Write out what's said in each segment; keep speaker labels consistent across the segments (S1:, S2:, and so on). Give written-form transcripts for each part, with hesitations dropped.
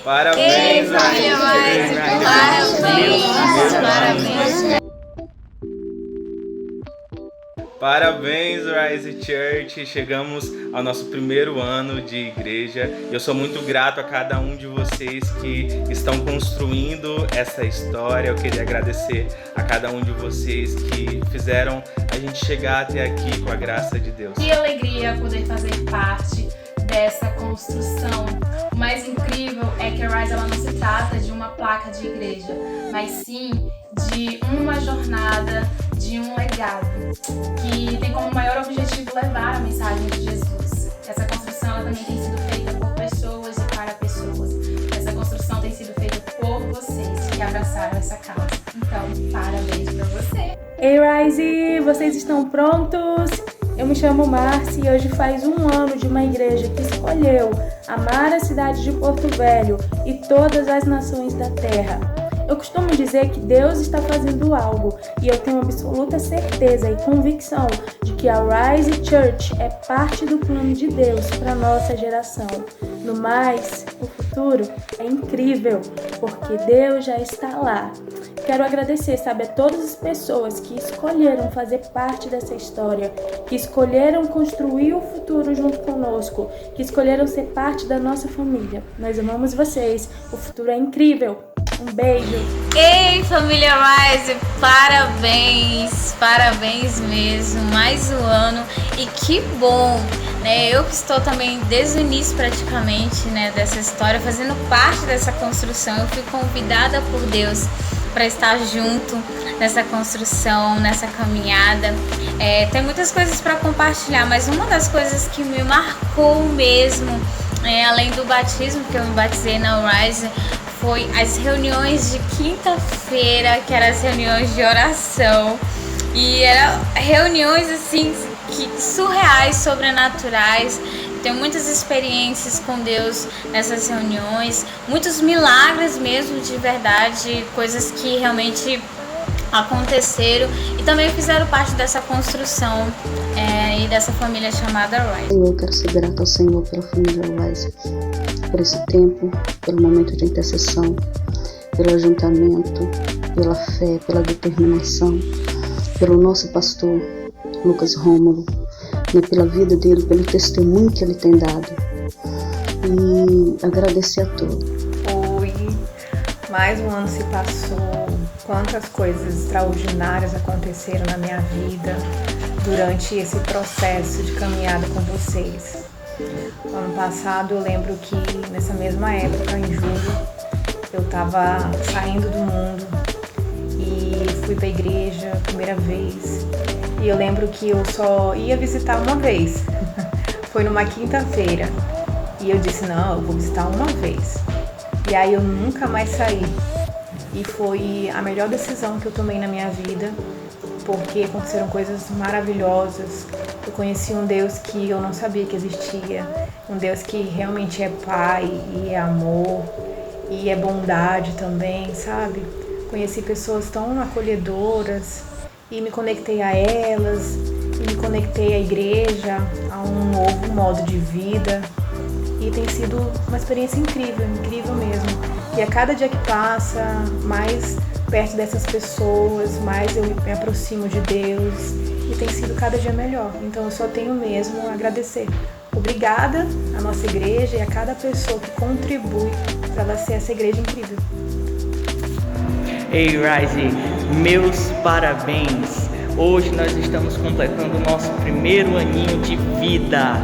S1: Parabéns,
S2: família Rise! Parabéns!
S1: Parabéns, Rise Church! Chegamos ao nosso primeiro ano de igreja. Eu sou muito grato a cada um de vocês que estão construindo essa história. Eu queria agradecer a cada um de vocês que fizeram a gente chegar até aqui com a graça de Deus.
S2: Que alegria poder fazer parte dessa construção. O mais incrível é que a Rise ela não se trata de uma placa de igreja, mas sim de uma jornada, de um legado, que tem como maior objetivo levar a mensagem de Jesus. Essa construção ela também tem sido feita por pessoas e para pessoas. Essa construção tem sido feita por vocês que abraçaram essa causa. Então, parabéns para você!
S3: Ei, Rise! Vocês estão prontos? Eu me chamo Márcia e hoje faz um ano de uma igreja que escolheu amar a cidade de Porto Velho e todas as nações da terra. Eu costumo dizer que Deus está fazendo algo e eu tenho absoluta certeza e convicção de que a Rise Church é parte do plano de Deus para a nossa geração. No mais, o futuro é incrível, porque Deus já está lá. Quero agradecer, a todas as pessoas que escolheram fazer parte dessa história, que escolheram construir o futuro junto conosco, que escolheram ser parte da nossa família. Nós amamos vocês, o futuro é incrível. Um beijo!
S4: Ei, família Rise, parabéns! Parabéns mesmo, mais um ano e que bom, né? Eu que estou também desde o início praticamente, né, dessa história, fazendo parte dessa construção. Eu fui convidada por Deus para estar junto nessa construção, nessa caminhada. Tem muitas coisas para compartilhar, mas uma das coisas que me marcou mesmo, além do batismo, que eu me batizei na Rise, foi as reuniões de quinta-feira, que eram as reuniões de oração. E eram reuniões assim surreais, sobrenaturais. Tenho muitas experiências com Deus nessas reuniões, muitos milagres mesmo, de verdade, coisas que realmente aconteceram e também fizeram parte dessa construção e dessa família chamada Rise.
S5: Eu quero ser grata ao Senhor pela família Rise, por esse tempo, pelo momento de intercessão, pelo ajuntamento, pela fé, pela determinação, pelo nosso pastor Lucas Rômulo, pela vida dele, pelo testemunho que ele tem dado, e agradecer a todos.
S6: Oi, mais um ano se passou, quantas coisas extraordinárias aconteceram na minha vida durante esse processo de caminhada com vocês. Ano passado eu lembro que nessa mesma época, em julho, eu estava saindo do mundo e fui para a igreja a primeira vez. E eu lembro que eu só ia visitar uma vez. Foi numa quinta-feira. E eu disse, não, eu vou visitar uma vez. E aí eu nunca mais saí. E foi a melhor decisão que eu tomei na minha vida, porque aconteceram coisas maravilhosas. Eu conheci um Deus que eu não sabia que existia. Um Deus que realmente é Pai e é amor e é bondade também, sabe? Conheci pessoas tão acolhedoras e me conectei a elas, e me conectei à igreja, a um novo modo de vida. E tem sido uma experiência incrível, incrível mesmo. E a cada dia que passa, mais perto dessas pessoas, mais eu me aproximo de Deus. E tem sido cada dia melhor. Então eu só tenho mesmo a agradecer. Obrigada à nossa igreja e a cada pessoa que contribui para ela ser essa igreja incrível.
S7: Ei, Rise, meus parabéns! Hoje nós estamos completando o nosso primeiro aninho de vida.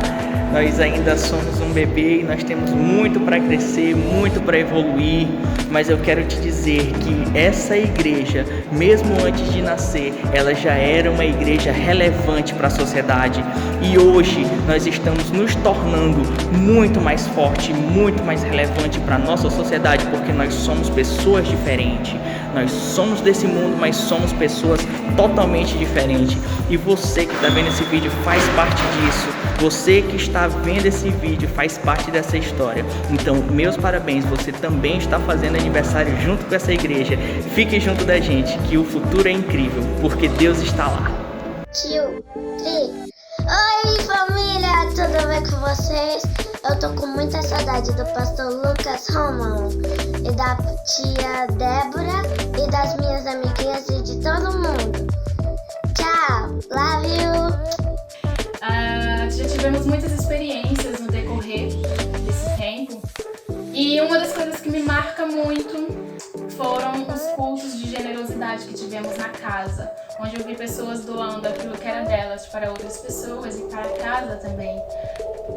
S7: Nós ainda somos um bebê e nós temos muito para crescer, muito para evoluir, mas eu quero te dizer que essa igreja, mesmo antes de nascer, ela já era uma igreja relevante para a sociedade, e hoje nós estamos nos tornando muito mais forte, muito mais relevante para a nossa sociedade, porque nós somos pessoas diferentes. Nós somos desse mundo, mas somos pessoas totalmente diferentes. E você que está vendo esse vídeo faz parte disso. Você que está vendo esse vídeo faz parte dessa história. Então, meus parabéns, você também está fazendo aniversário junto com essa igreja. Fique junto da gente, que o futuro é incrível, porque Deus está lá.
S8: Oi, família, tudo bem com vocês? Eu tô com muita saudade do pastor Lucas Romão e da tia Débora e das minhas amiguinhas e de todo mundo. Tchau, love you!
S2: Já tivemos muitas experiências no decorrer desse tempo e uma das coisas que me marca muito foram os cultos de generosidade que tivemos na casa, onde eu vi pessoas doando aquilo que era delas para outras pessoas e para casa também,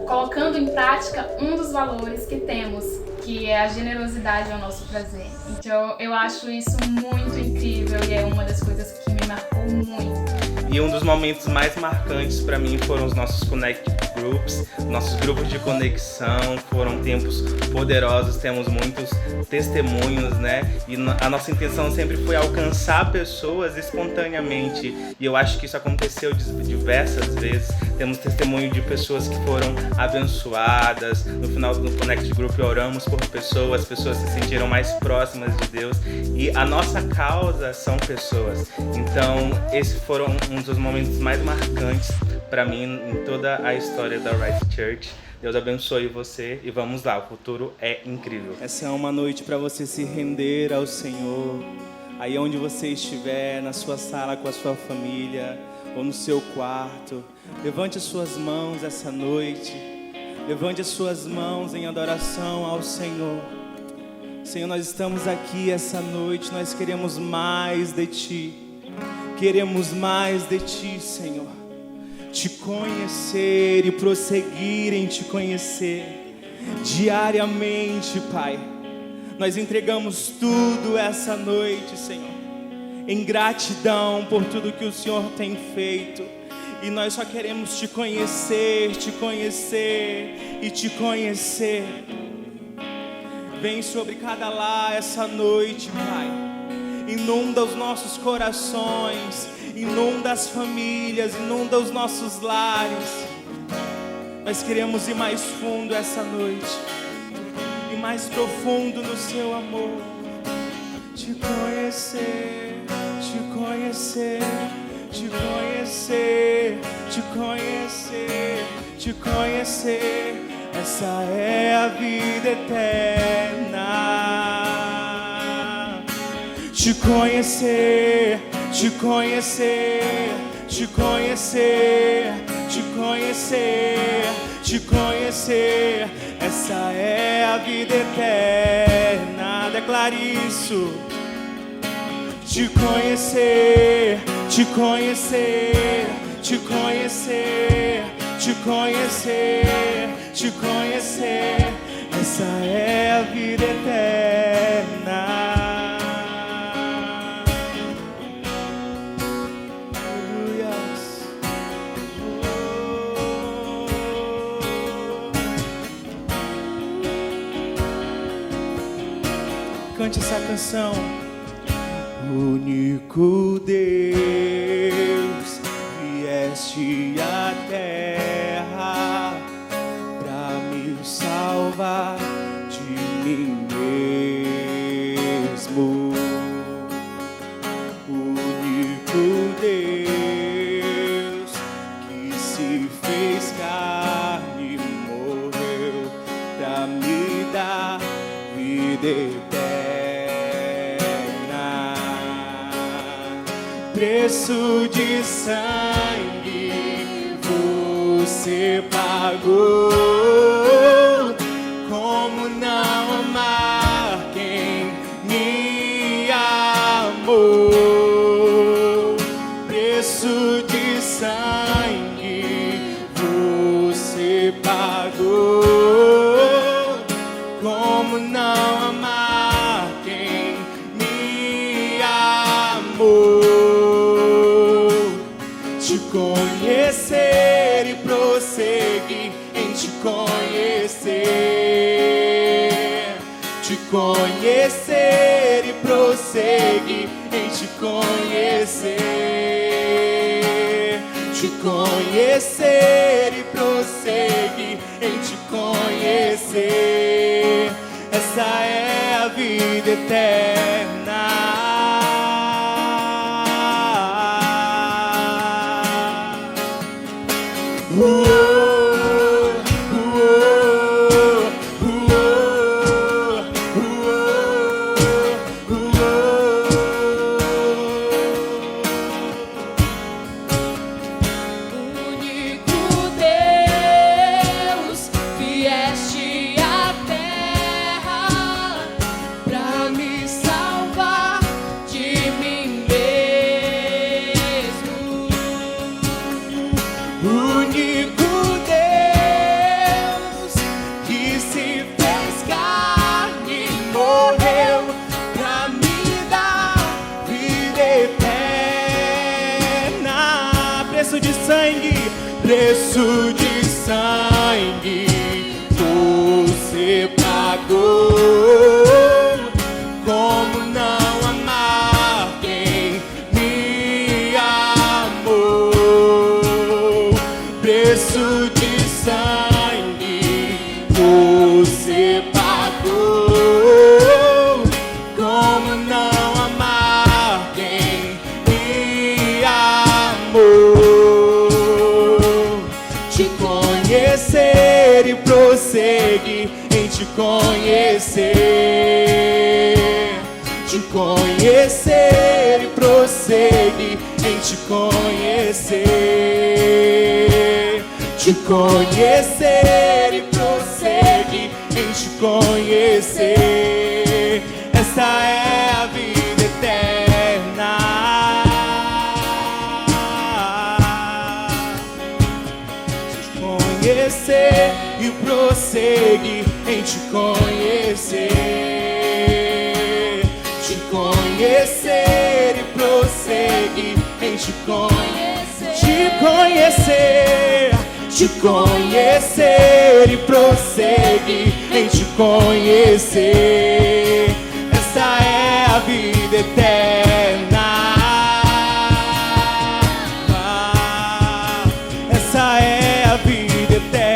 S2: colocando em prática um dos valores que temos, que é a generosidade ao nosso prazer. Então eu acho isso muito incrível e é uma das coisas que me marcou muito.
S1: E um dos momentos mais marcantes para mim foram os nossos Connect Groups, nossos grupos de conexão. Foram tempos poderosos, temos muitos testemunhos, né? E a nossa intenção sempre foi alcançar pessoas espontaneamente. E eu acho que isso aconteceu diversas vezes. Temos testemunho de pessoas que foram abençoadas. No final do Connect Group oramos por pessoas se sentiram mais próximas de Deus. E a nossa causa são pessoas. Então, esses foram um dos momentos mais marcantes para mim em toda a história da Rise Church. Deus abençoe você e vamos lá, o futuro é incrível.
S9: Essa é uma noite para você se render ao Senhor. Aí onde você estiver, na sua sala com a sua família ou no seu quarto, levante as suas mãos essa noite. Levante as suas mãos em adoração ao Senhor. Senhor, nós estamos aqui essa noite, nós queremos mais de Ti. Queremos mais de Ti, Senhor. Te conhecer e prosseguir em Te conhecer diariamente, Pai. Nós entregamos tudo essa noite, Senhor, em gratidão por tudo que o Senhor tem feito. E nós só queremos Te conhecer e Te conhecer. Vem sobre cada lar essa noite, Pai. Inunda os nossos corações, inunda as famílias, inunda os nossos lares. Nós queremos ir mais fundo essa noite, e mais profundo no Seu amor. Te conhecer, Te conhecer, Te conhecer, Te conhecer, Te conhecer. Essa é a vida eterna. Te conhecer, Te conhecer, Te conhecer, Te conhecer, Te conhecer. Essa é a vida eterna. Declare isso. Te conhecer, Te conhecer, Te conhecer, Te conhecer, Te conhecer. Essa é a vida eterna. Cante essa canção. Único Deus, vieste à terra pra me salvar de mim mesmo. Único Deus que se fez carne e morreu pra me dar vida eterna. Preço de sangue você pagou. Como não amar quem me amou? Preço de sangue você pagou. Como não amar quem me amou? Te conhecer e prosseguir em conhecer, te conhecer e prosseguir em te conhecer, te conhecer e prosseguir em te conhecer. Essa é a vida eterna. Preço de sangue você pagou. Como não amar quem me amou? Preço de sangue você pagou. Como não amar quem me amou? Conhecer e prosseguir em te conhecer, te conhecer e prosseguir em te conhecer, te conhecer e prosseguir em te conhecer. Essa é a vida eterna. Conhecer e prosseguir em te conhecer, te conhecer e prosseguir em te conhecer, te conhecer, te conhecer e prosseguir em te conhecer. Essa é a vida eterna. Essa é a vida eterna.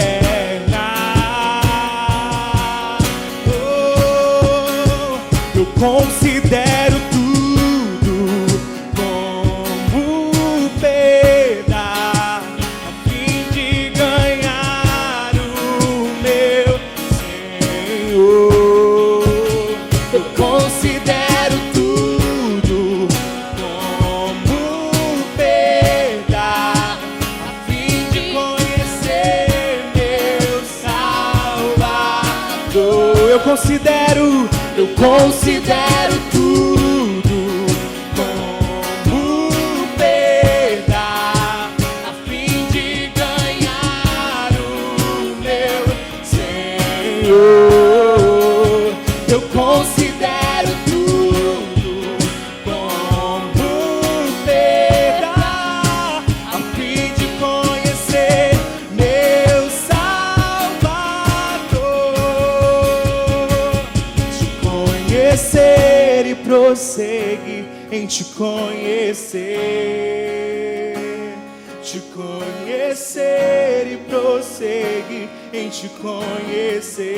S9: Oh, eu considero tudo como perda a fim de ganhar o meu Senhor. Eu considero tudo como perda a fim de conhecer meu Salvador. Eu considero tudo como perda a fim de ganhar o meu Senhor. Eu considero tudo como perda a fim de conhecer meu Salvador. Te conhecer e prosseguir em te conhecer, te conhecer e prosseguir em te conhecer,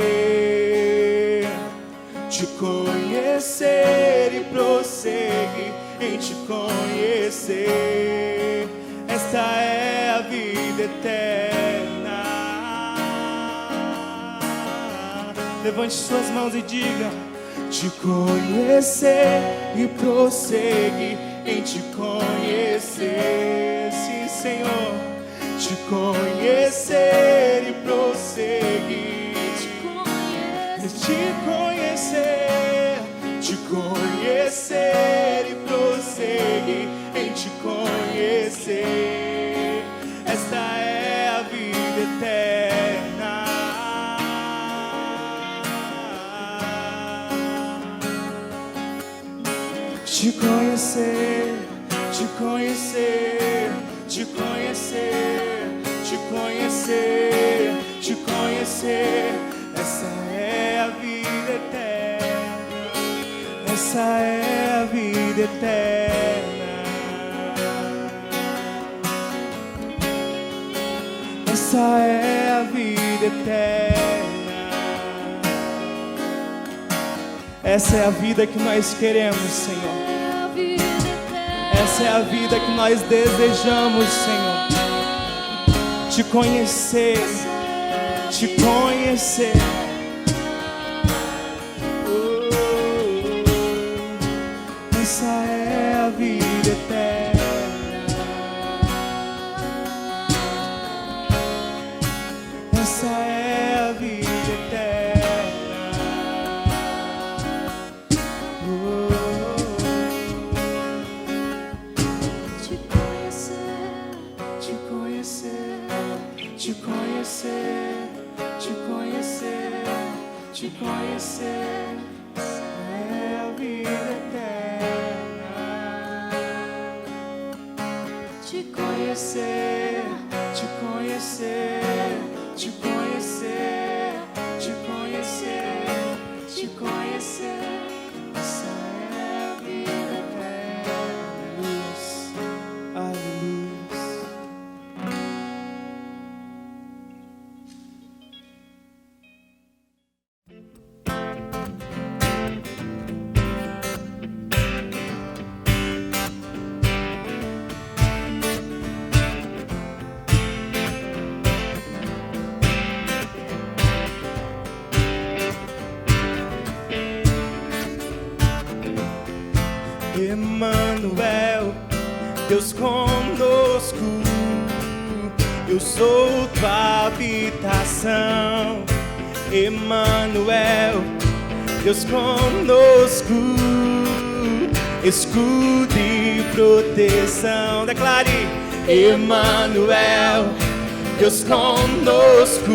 S9: te conhecer e prosseguir em te conhecer. Esta é a vida eterna. Levante suas mãos e diga: te conhecer e prosseguir em te conhecer. Sim, Senhor. Te conhecer e prosseguir, te conhecer, te conhecer e prosseguir em te conhecer. Esta é a vida eterna. Te conhecer, te conhecer, te conhecer, te conhecer, te conhecer. conhecer. Essa é a vida eterna. Essa é a vida eterna. Essa é a vida eterna. Essa é a vida que nós queremos, Senhor. Essa é a vida que nós desejamos, Senhor. Te conhecer, te conhecer. Essa é a vida eterna. Essa é a vida eterna. Te conhecer, te conhecer, te conhecer, te conhecer, te conhecer. É a vida eterna. Te conhecer, te conhecer, te conhecer, te conhecer, te conhecer. Essa é a vida eterna. Aleluia. Emmanuel, Deus conosco, eu sou tua habitação. Emmanuel, Deus conosco, escudo e proteção. Declare: Emmanuel, Deus conosco,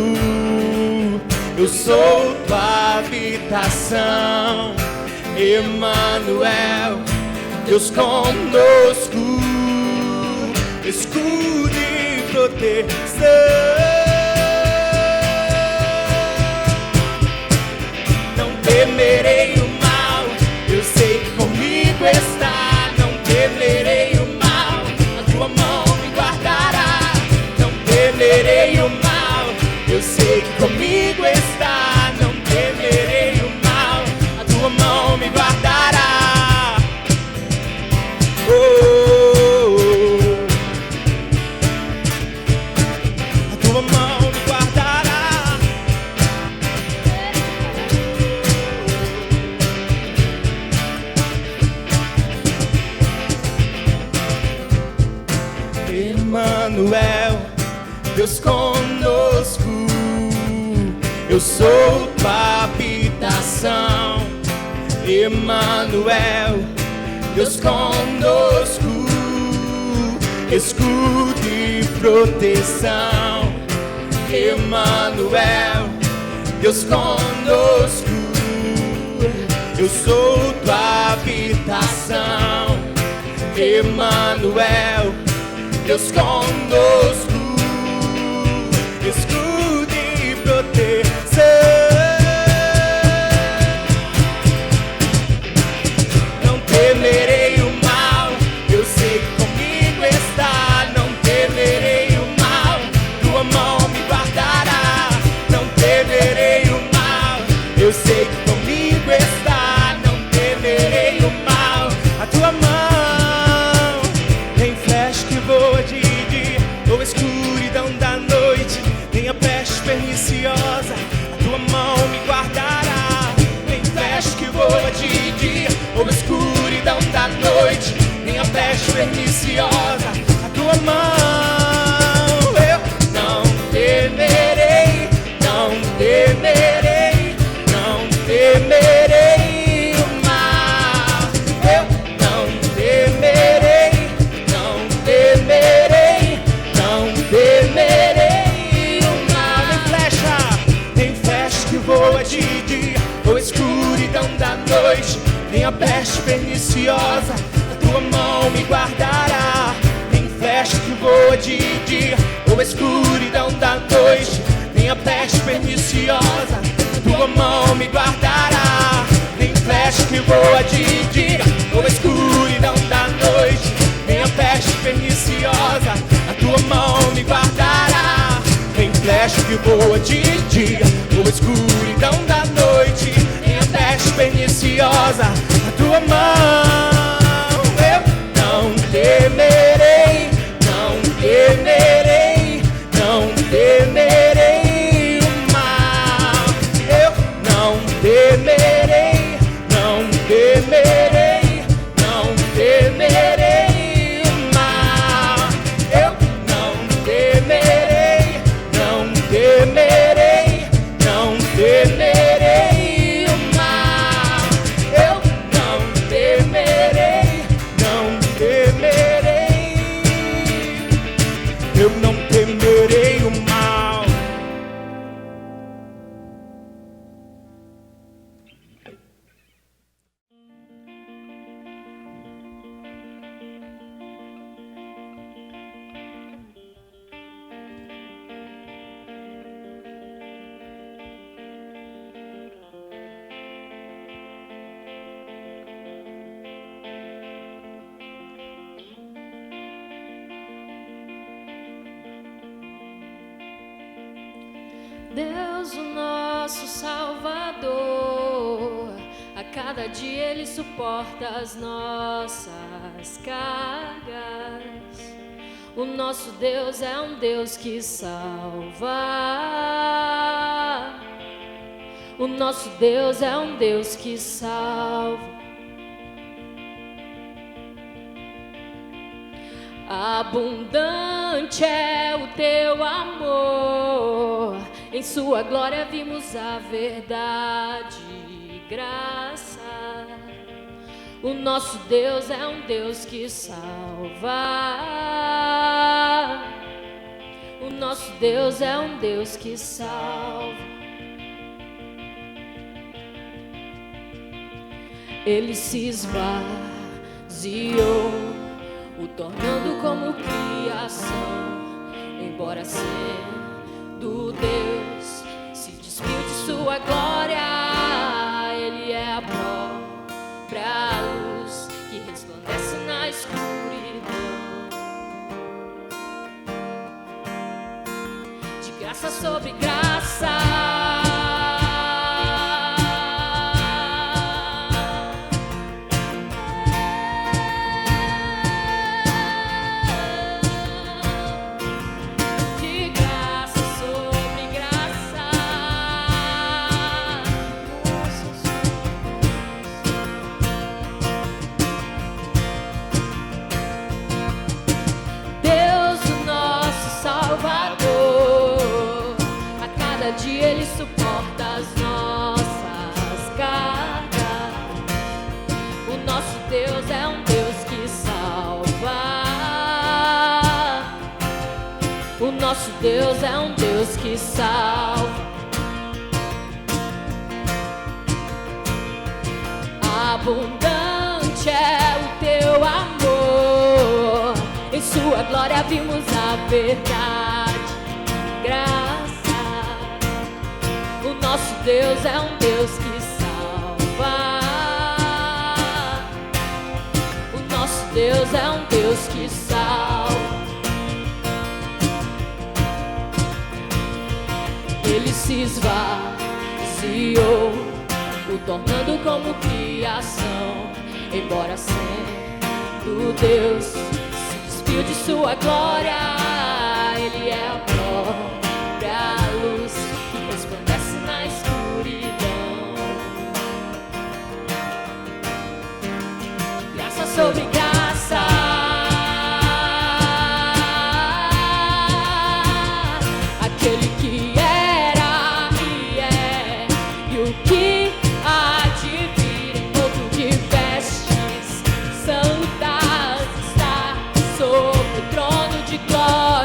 S9: eu sou tua habitação. Emmanuel, Deus conosco, escudo e proteção. Não temerei o mal, eu sei que comigo está. Não temerei o mal, a tua mão me guardará. Não temerei o mal, eu sei que comigo está. Não temerei o mal, a tua mão me guardará. A tua mão me guardará. Emmanuel, Deus conosco, eu sou tua habitação. Emmanuel, Deus conosco, escudo e proteção. Emmanuel, Deus conosco, eu sou tua habitação. Emmanuel, Deus conosco, escudo e proteção. Não temerei o mal, eu sei que comigo está. Não temerei o mal, tua mão me guardará. Não temerei o mal, eu sei que comigo está. Não temerei o mal, a tua mão tem flecha que voa de dia, ou escuridão da noite, nem a peste perniciosa, a tua mão me guardará. Nem flecha que voa de dia, ou escuridão da noite, nem a peste perniciosa, a tua mão. Eu não temerei, não temerei, não temerei o mal. Eu não temerei, não temerei, não temerei o mal. Nem flecha que voa de dia, ou escuridão da noite, nem a peste perniciosa, a tua mão me guardará. Nem flecha que voa de dia, ou escuridão da noite, nem nem a peste perniciosa, tua mão me guardará. Nem flecha que voa de dia, ou a escuridão da noite, nem a peste perniciosa, a tua mão me guardará. Nem flecha que voa de dia, ou a escuridão da noite, nem a peste perniciosa, a tua mão. Eu não temerei, não temerei, não temerei o mal. Eu não temerei, não temerei, não temerei o mal. Eu não temerei, não temerei, não temerei o mal. Eu não temerei, não temerei. Eu não temerei o mal.
S10: Deus, o nosso Salvador, a cada dia Ele suporta as nossas cargas. O nosso Deus é um Deus que salva. O nosso Deus é um Deus que salva. Abundante é o teu amor, em sua glória vimos a verdade e graça. O nosso Deus é um Deus que salva. O nosso Deus é um Deus que salva. Ele se esvaziou, o tornando como criação, embora sendo Deus, se despiu de sua glória. Ele é a própria luz que resplandece na escuridão. De graça sobre graça, Ele suporta as nossas cargas. O nosso Deus é um Deus que salva. O nosso Deus é um Deus que salva. Abundante é o teu amor, em sua glória vimos a verdade, graça. O nosso Deus é um Deus que salva. O nosso Deus é um Deus que salva. Ele se esvaziou, o tornando como criação, embora sendo Deus, se despiu de sua glória. Ele é a própria luz que resplandece na escuridão. Graça sobre graça, aquele que era e é, e o que há de vir, em corpo de vestes santas, está sobre o trono de glória.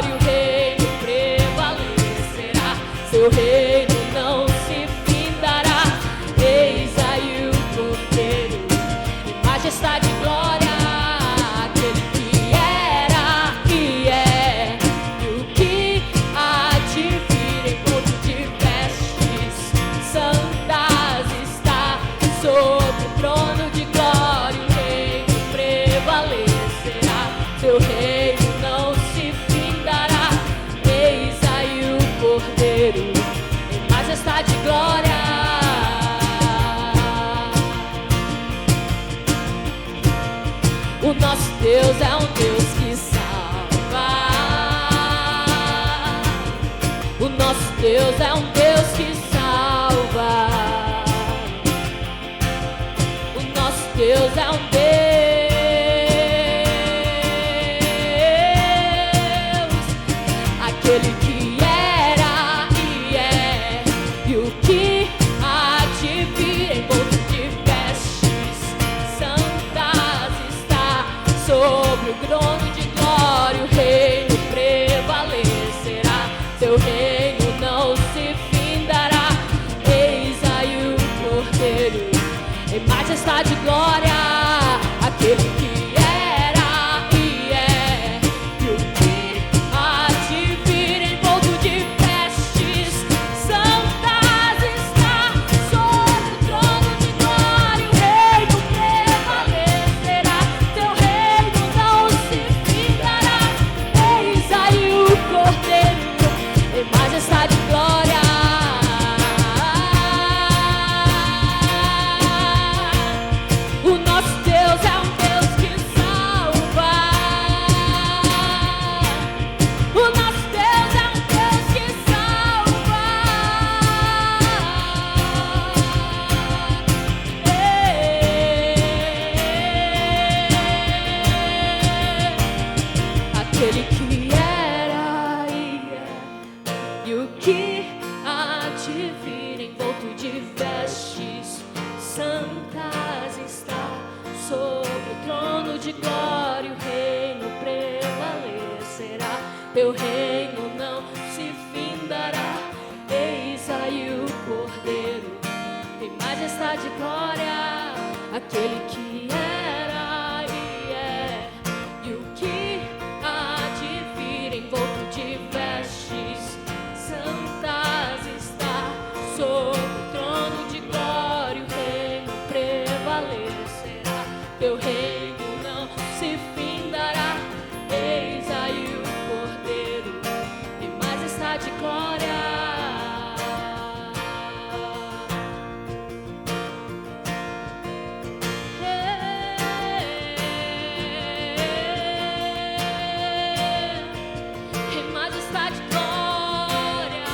S10: seu reino não se findará. Eis aí o Cordeiro em majestade e glória. O nosso Deus é um Deus que salva. O nosso Deus é um Deus que salva. O nosso Deus é um Deus, aquele que era e é, e o que há de vir, envolto de vestes santas está sobre o trono de glória. O reino prevalecerá, seu reino não se findará. Eis aí o Cordeiro em majestade e glória, aquele que era e é, e o que há de vir, envolto de vestes santas está sobre o trono de glória. O reino prevalecerá, teu reino não se findará. Eis aí o Cordeiro em majestade e glória. O nosso Deus é um Deus que salva. O nosso Deus é um Deus que salva. Aquele que era e é, e o que há de vir, envolto de vestes santas está sobre o trono de glória. O reino prevalecerá, teu reino não se findará. Eis aí o Cordeiro em majestade e glória, aquele que era e é, e o que há de vir, envolto de vestes santas está sobre o trono de glória. O reino prevalecerá, teu reino não se findará. Eis aí o Cordeiro em majestade e glória. Em majestade e glória.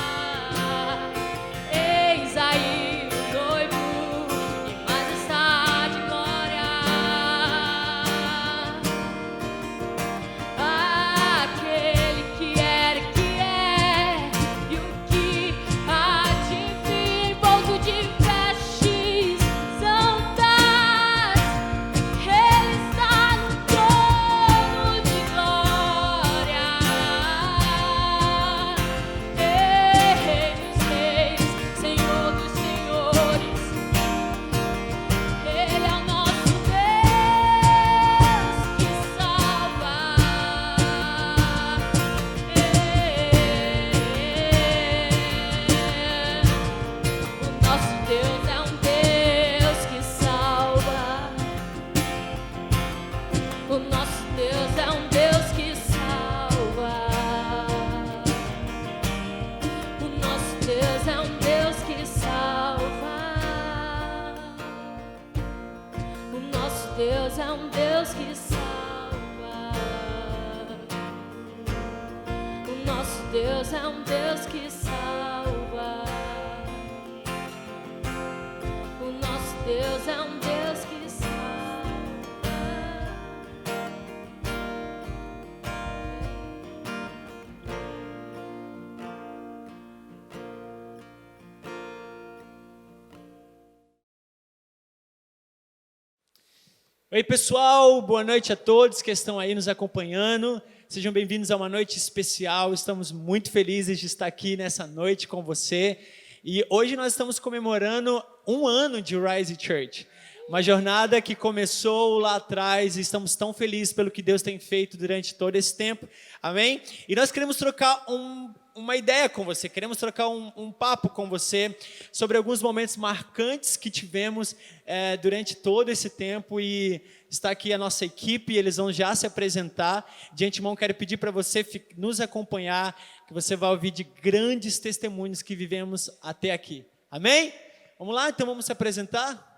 S10: Eis aí o noivo em majestade e glória. Aquele que era e que é, e o que há de vir, envolto de vestes santas, ele está no trono de glória. Rei dos reis, Senhor dos senhores, ele é o nosso Deus que salva. O nosso Deus é um Deus que salva. O nosso Deus é um Deus que salva. O nosso Deus é um Deus que salva. O nosso Deus é um Deus que salva. O nosso Deus é um Deus que salva. O nosso Deus é um Deus que salva.
S11: Oi, pessoal, boa noite a todos que estão aí nos acompanhando. Sejam bem-vindos a uma noite especial. Estamos muito felizes de estar aqui nessa noite com você. E hoje nós estamos comemorando um ano de Rise Church. Uma jornada que começou lá atrás e estamos tão felizes pelo que Deus tem feito durante todo esse tempo. Amém? E nós queremos trocar uma ideia com você, queremos trocar um papo com você sobre alguns momentos marcantes que tivemos durante todo esse tempo. E está aqui a nossa equipe, eles vão já se apresentar. De antemão, quero pedir para você nos acompanhar, que você vai ouvir de grandes testemunhos que vivemos até aqui. Amém? Vamos lá, então vamos se apresentar?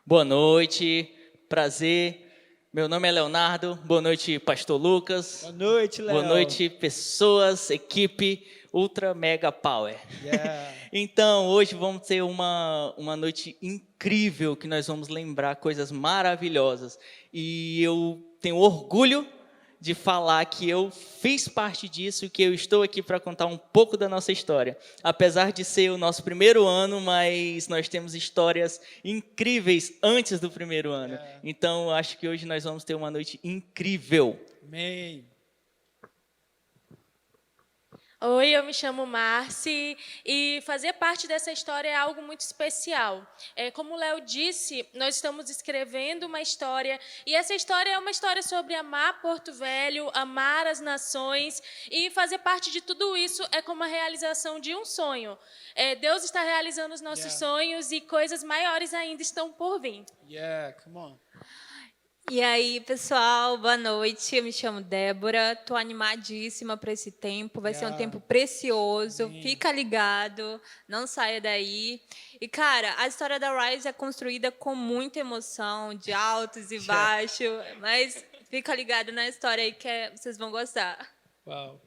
S7: Boa noite, prazer. Meu nome é Leonardo. Boa noite, Pastor Lucas.
S11: Boa noite, Léo.
S7: Boa noite, pessoas, equipe Ultra Mega Power.
S11: Yeah.
S7: Então, hoje vamos ter uma noite incrível, que nós vamos lembrar coisas maravilhosas. E eu tenho orgulho de falar que eu fiz parte disso, que eu estou aqui para contar um pouco da nossa história. Apesar de ser o nosso primeiro ano, mas nós temos histórias incríveis antes do primeiro ano. Então, eu acho que hoje nós vamos ter uma noite incrível.
S11: Amém.
S10: Oi, eu me chamo Marci e fazer parte dessa história é algo muito especial. Como o Léo disse, nós estamos escrevendo uma história e essa história é uma história sobre amar Porto Velho, amar as nações, e fazer parte de tudo isso é como a realização de um sonho. Deus está realizando os nossos sonhos e coisas maiores ainda estão por vir.
S11: Yeah, come on.
S12: E aí, pessoal, boa noite. Eu me chamo Débora, estou animadíssima para esse tempo. Vai ser um tempo precioso. Fica ligado, não saia daí. E, cara, a história da Rise é construída com muita emoção, de altos e baixos, mas fica ligado na história aí que vocês vão gostar.
S11: Uau.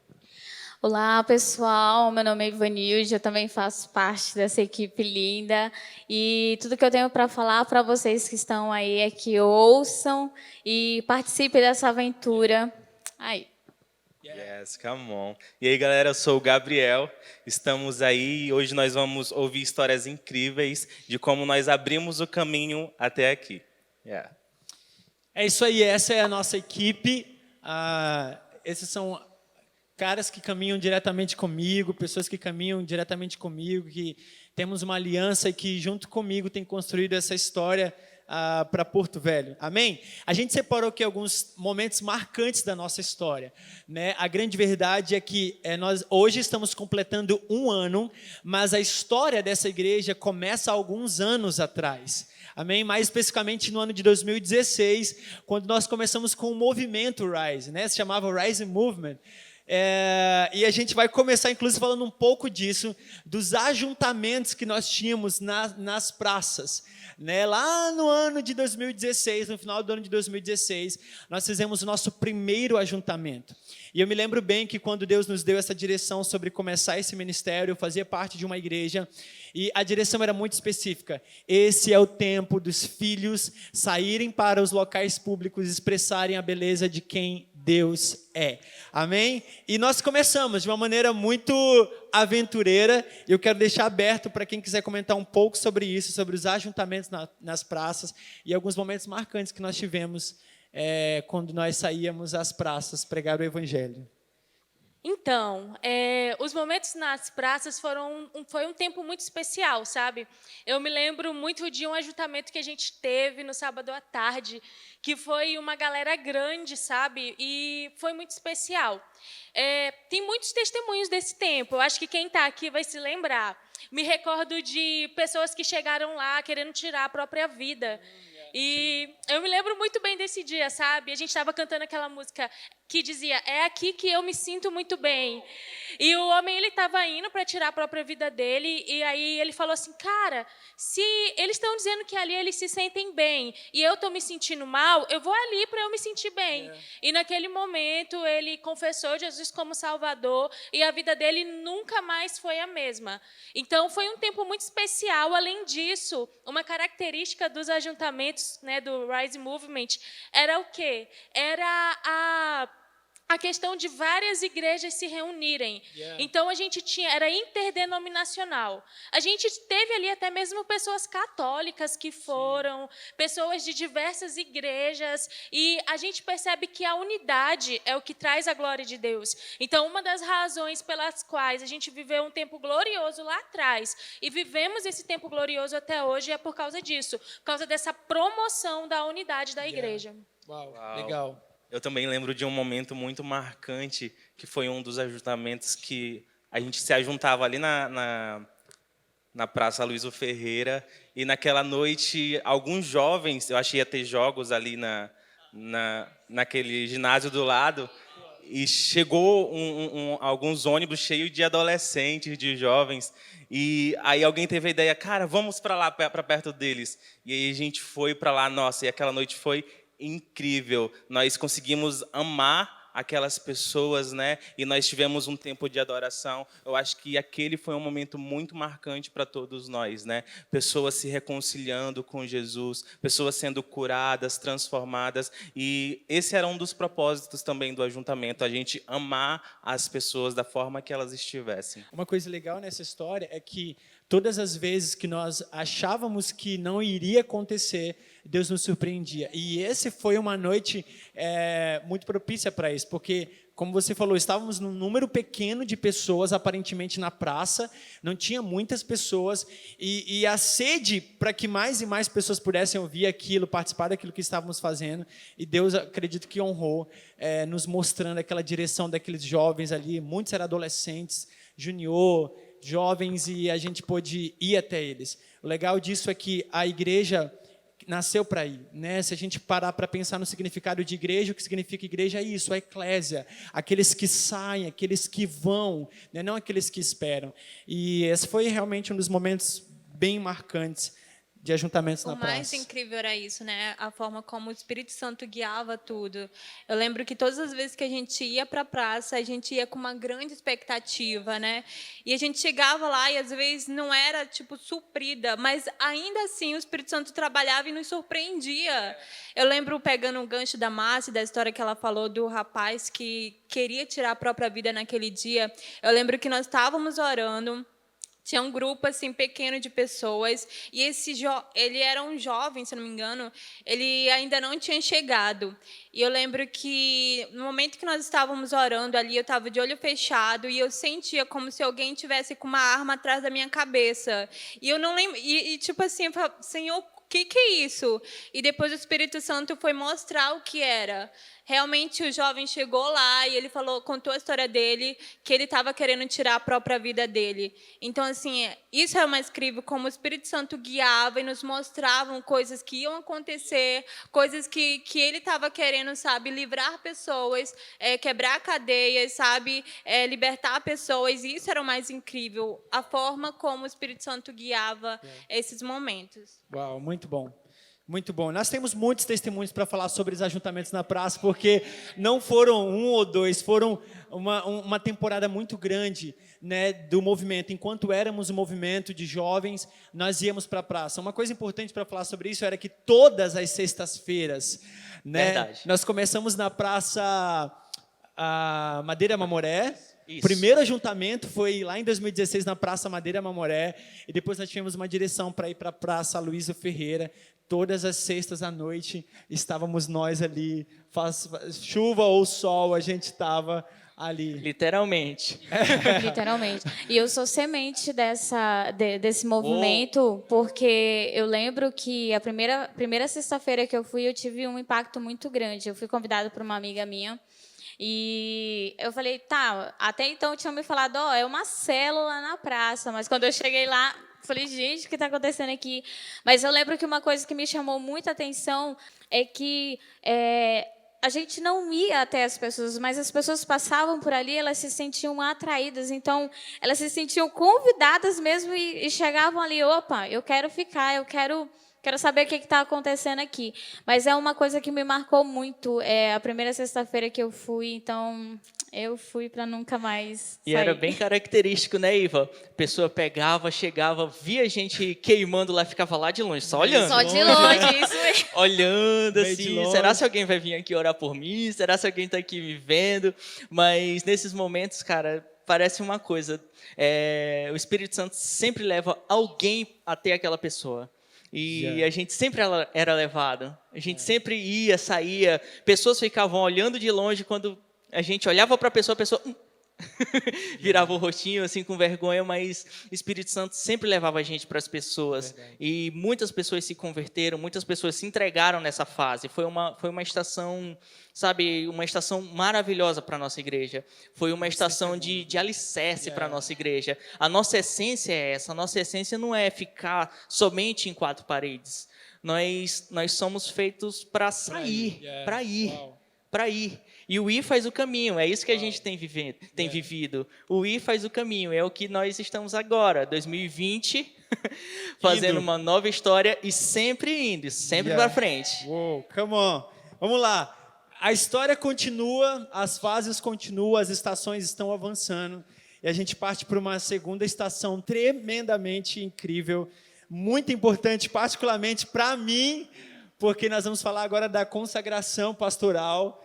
S4: Olá, pessoal. Meu nome é Ivanilde, eu também faço parte dessa equipe linda. E tudo que eu tenho para falar para vocês que estão aí é que ouçam e participem dessa aventura. Aí.
S1: Yes, come on. E aí, galera, eu sou o Gabriel. Estamos aí e hoje nós vamos ouvir histórias incríveis de como nós abrimos o caminho até aqui. Yeah.
S11: É isso aí, essa é a nossa equipe. Esses são caras que caminham diretamente comigo, pessoas que caminham diretamente comigo, que temos uma aliança e que junto comigo tem construído essa história para Porto Velho. Amém? A gente separou aqui alguns momentos marcantes da nossa história, né? A grande verdade é que nós hoje estamos completando 1 ano, mas a história dessa igreja começa há alguns anos atrás. Amém? Mais especificamente no ano de 2016, quando nós começamos com o movimento Rise, né? Se chamava Rise Movement. E a gente vai começar, inclusive, falando um pouco disso, dos ajuntamentos que nós tínhamos nas praças. Né? Lá no ano de 2016, no final do ano de 2016, nós fizemos o nosso primeiro ajuntamento. E eu me lembro bem que quando Deus nos deu essa direção sobre começar esse ministério, eu fazia parte de uma igreja, e a direção era muito específica. Esse é o tempo dos filhos saírem para os locais públicos e expressarem a beleza de quem Deus é. Amém? E nós começamos de uma maneira muito aventureira. Eu quero deixar aberto para quem quiser comentar um pouco sobre isso, sobre os ajuntamentos nas praças e alguns momentos marcantes que nós tivemos quando nós saíamos às praças pregar o evangelho.
S10: Então, os momentos nas praças foi um tempo muito especial, sabe? Eu me lembro muito de um ajuntamento que a gente teve no sábado à tarde, que foi uma galera grande, sabe? E foi muito especial. Tem muitos testemunhos desse tempo, eu acho que quem está aqui vai se lembrar. Me recordo de pessoas que chegaram lá querendo tirar a própria vida. E eu me lembro muito bem desse dia, sabe? A gente estava cantando aquela música que dizia, é aqui que eu me sinto muito bem. E o homem, ele estava indo para tirar a própria vida dele, e aí ele falou assim, cara, se eles estão dizendo que ali eles se sentem bem, e eu estou me sentindo mal, eu vou ali para eu me sentir bem. E naquele momento, ele confessou Jesus como Salvador, e a vida dele nunca mais foi a mesma. Então, foi um tempo muito especial. Além disso, uma característica dos ajuntamentos, né, do Rise Movement, era o quê? Era a a questão de várias igrejas se reunirem. Então a gente era interdenominacional. A gente teve ali até mesmo pessoas católicas que foram, pessoas de diversas igrejas, e a gente percebe que a unidade é o que traz a glória de Deus. Então, uma das razões pelas quais a gente viveu um tempo glorioso lá atrás e vivemos esse tempo glorioso até hoje é por causa disso, por causa dessa promoção da unidade da igreja.
S11: Uau, legal.
S1: Eu também lembro de um momento muito marcante, que foi um dos ajuntamentos que a gente se ajuntava ali na Praça Luísio Ferreira, e naquela noite alguns jovens, eu achei que ia ter jogos ali naquele ginásio do lado, e chegou alguns ônibus cheios de adolescentes, de jovens, e aí alguém teve a ideia, cara, vamos para lá, para perto deles. E aí a gente foi para lá, nossa, e aquela noite foi incrível. Nós conseguimos amar aquelas pessoas, né? E nós tivemos um tempo de adoração. Eu acho que aquele foi um momento muito marcante para todos nós, né? Pessoas se reconciliando com Jesus, pessoas sendo curadas, transformadas. E esse era um dos propósitos também do ajuntamento, a gente amar as pessoas da forma que elas estivessem.
S11: Uma coisa legal nessa história é que todas as vezes que nós achávamos que não iria acontecer, Deus nos surpreendia. E esse foi uma noite muito propícia para isso, porque, como você falou, estávamos num número pequeno de pessoas, aparentemente na praça, não tinha muitas pessoas, e a sede para que mais e mais pessoas pudessem ouvir aquilo, participar daquilo que estávamos fazendo, e Deus, acredito que honrou, nos mostrando aquela direção daqueles jovens ali, muitos eram adolescentes, junior, jovens, e a gente pôde ir até eles. O legal disso é que a igreja nasceu para ir, né? Se a gente parar para pensar no significado de igreja, o que significa igreja é isso, a eclésia, aqueles que saem, aqueles que vão, né? Não aqueles que esperam. E esse foi realmente um dos momentos bem marcantes de ajuntamentos na praça.
S12: O mais incrível era isso, né? A forma como o Espírito Santo guiava tudo. Eu lembro que todas as vezes que a gente ia para a praça, a gente ia com uma grande expectativa, né? E a gente chegava lá e às vezes não era tipo suprida, mas ainda assim o Espírito Santo trabalhava e nos surpreendia. Eu lembro, pegando um gancho da Márcia, da história que ela falou do rapaz que queria tirar a própria vida naquele dia. Eu lembro que nós estávamos orando. Tinha um grupo assim pequeno de pessoas, e ele era um jovem, se não me engano, ele ainda não tinha chegado. E eu lembro que no momento que nós estávamos orando ali, eu estava de olho fechado e eu sentia como se alguém tivesse com uma arma atrás da minha cabeça. E eu não lembro, tipo assim, eu falava, Senhor, o que é isso? E depois o Espírito Santo foi mostrar o que era. Realmente o jovem chegou lá e ele contou a história dele, que ele estava querendo tirar a própria vida dele. Então, assim, isso é o mais incrível, como o Espírito Santo guiava e nos mostravam coisas que iam acontecer, coisas que ele estava querendo, sabe, livrar pessoas, quebrar cadeias, sabe, libertar pessoas. E isso era o mais incrível, a forma como o Espírito Santo guiava esses momentos.
S11: Uau, muito bom. Muito bom. Nós temos muitos testemunhos para falar sobre os ajuntamentos na praça, porque não foram um ou dois, foram uma temporada muito grande, né, do movimento. Enquanto éramos um movimento de jovens, nós íamos para a praça. Uma coisa importante para falar sobre isso era que todas as sextas-feiras, né, nós começamos na Praça Madeira Mamoré. Isso. O primeiro ajuntamento foi lá em 2016 na Praça Madeira Mamoré, e depois nós tivemos uma direção para ir para a Praça Luísio Ferreira. Todas as sextas à noite estávamos nós ali, chuva ou sol, a gente estava ali.
S7: Literalmente.
S4: Literalmente. E eu sou semente desse movimento, porque eu lembro que a primeira sexta-feira que eu fui, eu tive um impacto muito grande. Eu fui convidada por uma amiga minha, e eu falei, tá, até então tinham me falado, é uma célula na praça, mas quando eu cheguei lá, falei, gente, o que está acontecendo aqui? Mas eu lembro que uma coisa que me chamou muita atenção é que a gente não ia até as pessoas, mas as pessoas passavam por ali, elas se sentiam atraídas, então elas se sentiam convidadas mesmo e chegavam ali, opa, eu quero ficar, eu quero quero saber o que está acontecendo aqui. Mas é uma coisa que me marcou muito. É a primeira sexta-feira que eu fui, então eu fui para nunca mais sair.
S7: E era bem característico, né, Iva? A pessoa pegava, chegava, via a gente queimando lá, ficava lá de longe, só olhando.
S4: Só de longe, isso mesmo.
S7: Olhando assim, será se alguém vai vir aqui orar por mim? Será se alguém está aqui me vendo? Mas nesses momentos, cara, parece uma coisa. O Espírito Santo sempre leva alguém até aquela pessoa. E a gente sempre era levado. A gente sempre ia, saía. Pessoas ficavam olhando de longe. Quando a gente olhava para a pessoa virava o rostinho assim com vergonha, mas o Espírito Santo sempre levava a gente para as pessoas. Verdade. E muitas pessoas se converteram, muitas pessoas se entregaram nessa fase. Foi uma estação, sabe, uma estação maravilhosa para a nossa igreja. Foi uma estação de alicerce para a nossa igreja. A nossa essência é essa. A nossa essência não é ficar somente em quatro paredes. Nós somos feitos para sair, para ir. E o ir faz o caminho, é isso que a gente tem vivido. O ir faz o caminho, é o que nós estamos agora, 2020, fazendo uma nova história e sempre indo, sempre para frente.
S11: Uou, come on. Vamos lá. A história continua, as fases continuam, as estações estão avançando. E a gente parte para uma segunda estação tremendamente incrível, muito importante, particularmente para mim, porque nós vamos falar agora da consagração pastoral.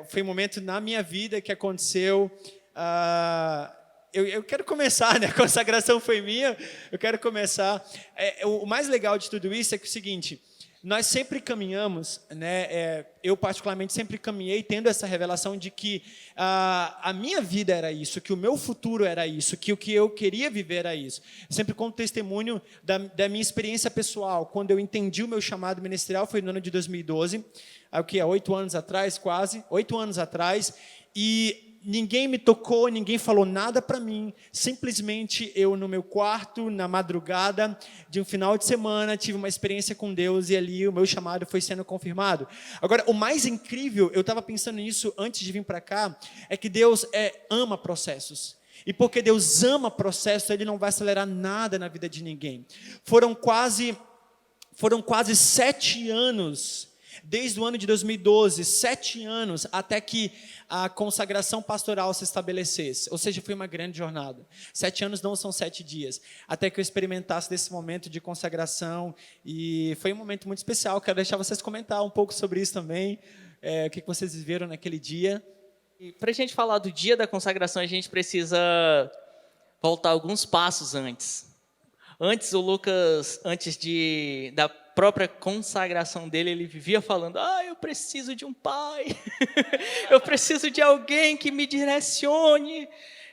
S11: Foi um momento na minha vida que aconteceu. Eu quero começar, né? A consagração foi minha. Eu quero começar. O mais legal de tudo isso é que é o seguinte: nós sempre caminhamos, né? Eu particularmente sempre caminhei tendo essa revelação de que a minha vida era isso, que o meu futuro era isso, que o que eu queria viver era isso. Eu sempre conto testemunho da minha experiência pessoal. Quando eu entendi o meu chamado ministerial foi no ano de 2012. Há 8 anos atrás, quase, 8 anos atrás, e ninguém me tocou, ninguém falou nada para mim, simplesmente eu no meu quarto, na madrugada de um final de semana, tive uma experiência com Deus e ali o meu chamado foi sendo confirmado. Agora, o mais incrível, eu estava pensando nisso antes de vir para cá, é que Deus ama processos. E porque Deus ama processos, Ele não vai acelerar nada na vida de ninguém. Foram quase 7 anos, desde o ano de 2012, 7 anos, até que a consagração pastoral se estabelecesse. Ou seja, foi uma grande jornada. 7 anos não são 7 dias. Até que eu experimentasse desse momento de consagração. E foi um momento muito especial. Quero deixar vocês comentar um pouco sobre isso também. O que vocês viveram naquele dia.
S7: E para a gente falar do dia da consagração, a gente precisa voltar alguns passos antes. Antes, o Lucas, da própria consagração dele, ele vivia falando: eu preciso de um pai, eu preciso de alguém que me direcione,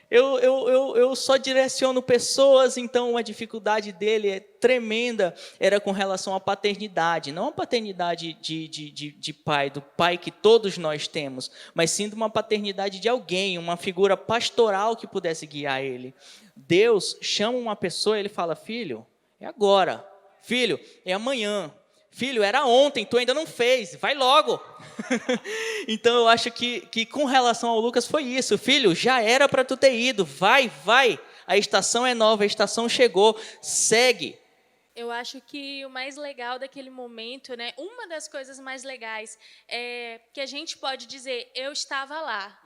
S7: eu só direciono pessoas. Então, a dificuldade dele é tremenda, era com relação à paternidade, não a paternidade de pai, do pai que todos nós temos, mas sim de uma paternidade de alguém, uma figura pastoral que pudesse guiar ele. Deus chama uma pessoa e ele fala: filho, é agora. Filho, é amanhã. Filho, era ontem, tu ainda não fez, vai logo. Então eu acho que com relação ao Lucas foi isso. Filho, já era para tu ter ido, vai. A estação é nova, a estação chegou, segue.
S10: Eu acho que o mais legal daquele momento, né? Uma das coisas mais legais é que a gente pode dizer: eu estava lá.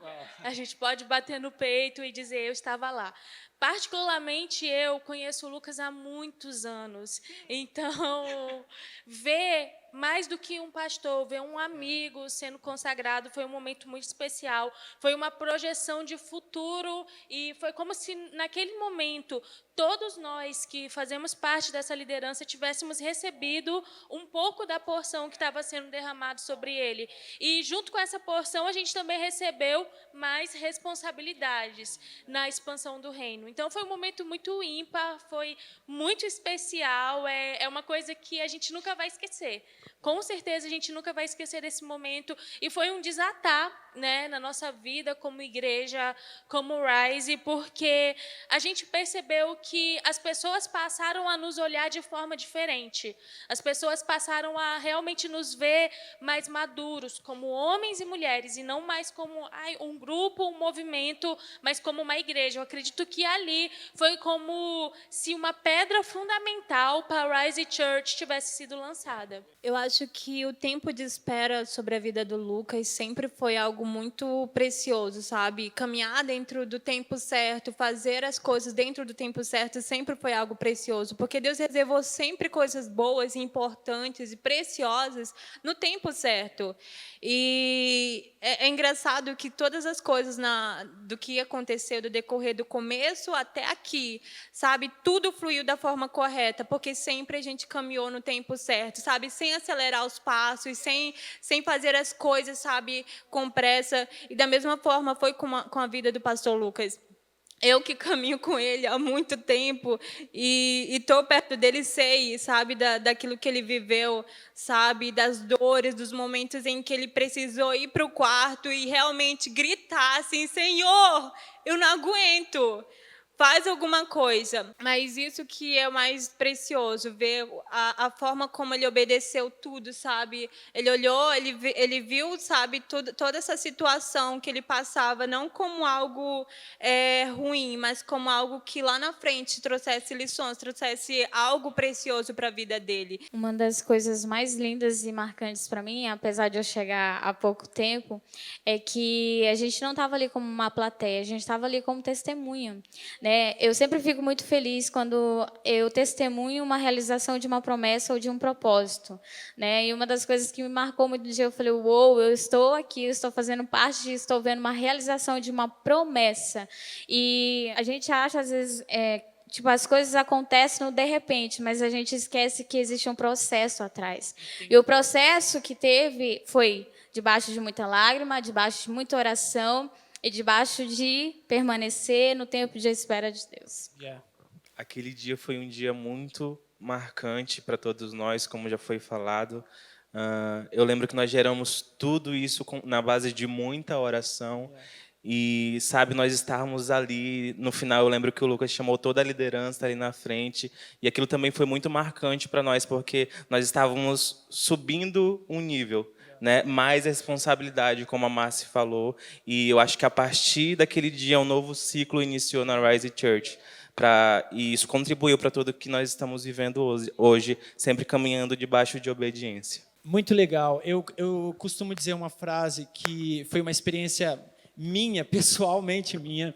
S10: A gente pode bater no peito e dizer: eu estava lá. Particularmente, eu conheço o Lucas há muitos anos. Então, ver mais do que um pastor, ver um amigo sendo consagrado foi um momento muito especial. Foi uma projeção de futuro e foi como se, naquele momento, todos nós que fazemos parte dessa liderança tivéssemos recebido um pouco da porção que estava sendo derramada sobre ele. E, junto com essa porção, a gente também recebeu mais responsabilidades na expansão do reino. Então, foi um momento muito ímpar, foi muito especial, é uma coisa que a gente nunca vai esquecer, com certeza a gente nunca vai esquecer desse momento. E foi um desatar, né, na nossa vida como igreja, como Rise, porque a gente percebeu que as pessoas passaram a nos olhar de forma diferente. As pessoas passaram a realmente nos ver mais maduros, como homens e mulheres, e não mais como um grupo, um movimento, mas como uma igreja. Eu acredito que ali foi como se uma pedra fundamental para a Rise Church tivesse sido lançada.
S12: Eu acho que o tempo de espera sobre a vida do Lucas sempre foi algo muito precioso, sabe? Caminhar dentro do tempo certo, fazer as coisas dentro do tempo certo sempre foi algo precioso, porque Deus reservou sempre coisas boas e importantes e preciosas no tempo certo. E é engraçado que todas as coisas do que aconteceu, do decorrer do começo até aqui, sabe? Tudo fluiu da forma correta, porque sempre a gente caminhou no tempo certo, sabe? Sem acelerar os passos, sem fazer as coisas, sabe, com pressa. E da mesma forma foi com a vida do pastor Lucas. Eu que caminho com ele há muito tempo e estou perto dele, sei, sabe, daquilo que ele viveu, sabe, das dores, dos momentos em que ele precisou ir para o quarto e realmente gritar assim: Senhor, eu não aguento. Faz alguma coisa. Mas isso que é o mais precioso, ver a forma como ele obedeceu tudo, sabe? Ele olhou, ele viu, sabe, toda essa situação que ele passava, não como algo ruim, mas como algo que lá na frente trouxesse lições, trouxesse algo precioso para a vida dele.
S4: Uma das coisas mais lindas e marcantes para mim, apesar de eu chegar há pouco tempo, é que a gente não estava ali como uma plateia, a gente estava ali como testemunha. Né? Eu sempre fico muito feliz quando eu testemunho uma realização de uma promessa ou de um propósito. Né? E uma das coisas que me marcou muito no dia, eu falei: uou, eu estou aqui, eu estou fazendo parte disso, estou vendo uma realização de uma promessa. E a gente acha, às vezes, tipo, as coisas acontecem no de repente, mas a gente esquece que existe um processo atrás. E o processo que teve foi debaixo de muita lágrima, debaixo de muita oração, e debaixo de permanecer no tempo de espera de Deus.
S1: Aquele dia foi um dia muito marcante para todos nós, como já foi falado. Eu lembro que nós geramos tudo isso na base de muita oração. E, sabe, nós estávamos ali, no final eu lembro que o Lucas chamou toda a liderança ali na frente, e aquilo também foi muito marcante para nós, porque nós estávamos subindo um nível, né? Mais responsabilidade, como a Márcia falou, e eu acho que a partir daquele dia um novo ciclo iniciou na Rise Church, e isso contribuiu para tudo que nós estamos vivendo hoje, sempre caminhando debaixo de obediência.
S11: Muito legal. Eu costumo dizer uma frase que foi uma experiência minha, pessoalmente minha,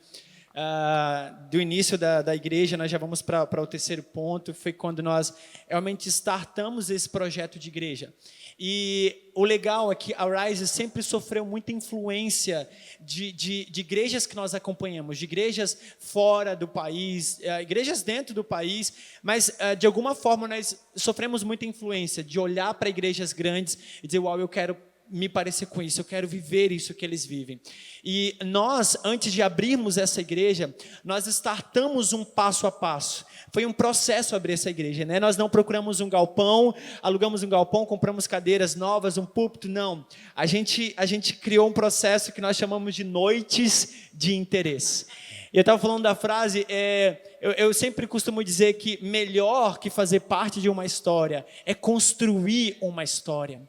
S11: do início da igreja. Nós já vamos para o terceiro ponto, foi quando nós realmente startamos esse projeto de igreja. E o legal é que a Rise sempre sofreu muita influência de igrejas que nós acompanhamos, de igrejas fora do país, igrejas dentro do país, mas de alguma forma nós sofremos muita influência de olhar para igrejas grandes e dizer: uau, eu quero me parecer com isso, eu quero viver isso que eles vivem. E nós, antes de abrirmos essa igreja, nós startamos um passo a passo. Foi um processo abrir essa igreja, né? Nós não procuramos um galpão, alugamos um galpão, compramos cadeiras novas, um púlpito, não. A gente criou um processo que nós chamamos de noites de interesse. E eu estava falando da frase, eu sempre costumo dizer que melhor que fazer parte de uma história é construir uma história.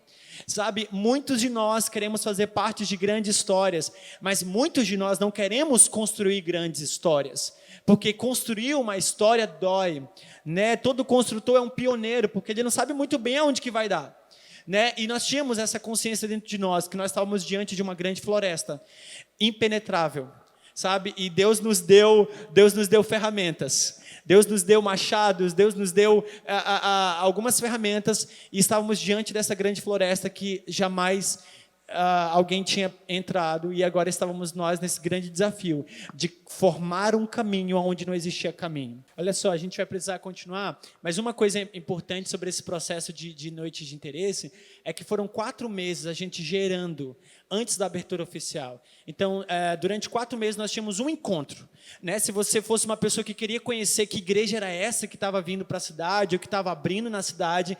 S11: Sabe, muitos de nós queremos fazer parte de grandes histórias, mas muitos de nós não queremos construir grandes histórias, porque construir uma história dói, né? Todo construtor é um pioneiro, porque ele não sabe muito bem aonde que vai dar, né? E nós tínhamos essa consciência dentro de nós, que nós estávamos diante de uma grande floresta, impenetrável, sabe? E Deus nos deu ferramentas. Deus nos deu machados, Deus nos deu algumas ferramentas, e estávamos diante dessa grande floresta que jamais alguém tinha entrado, e agora estávamos nós nesse grande desafio de formar um caminho onde não existia caminho. Olha só, a gente vai precisar continuar, mas uma coisa importante sobre esse processo de noites de interesse é que foram 4 meses a gente gerando antes da abertura oficial. Então, durante 4 meses nós tínhamos um encontro, né? Se você fosse uma pessoa que queria conhecer que igreja era essa que estava vindo para a cidade, ou que estava abrindo na cidade,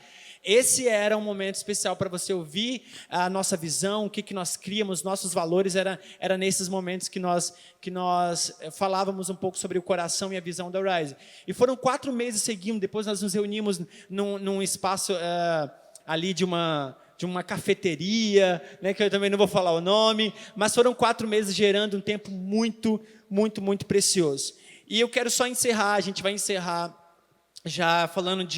S11: esse era um momento especial para você ouvir a nossa visão, o que nós criamos, nossos valores, era nesses momentos que nós falávamos um pouco sobre o coração e a visão da Rise. E foram 4 meses seguindo, depois nós nos reunimos num espaço ali de uma cafeteria, né, que eu também não vou falar o nome, mas foram 4 meses gerando um tempo muito, muito, muito precioso. E eu quero só encerrar, a gente vai encerrar já falando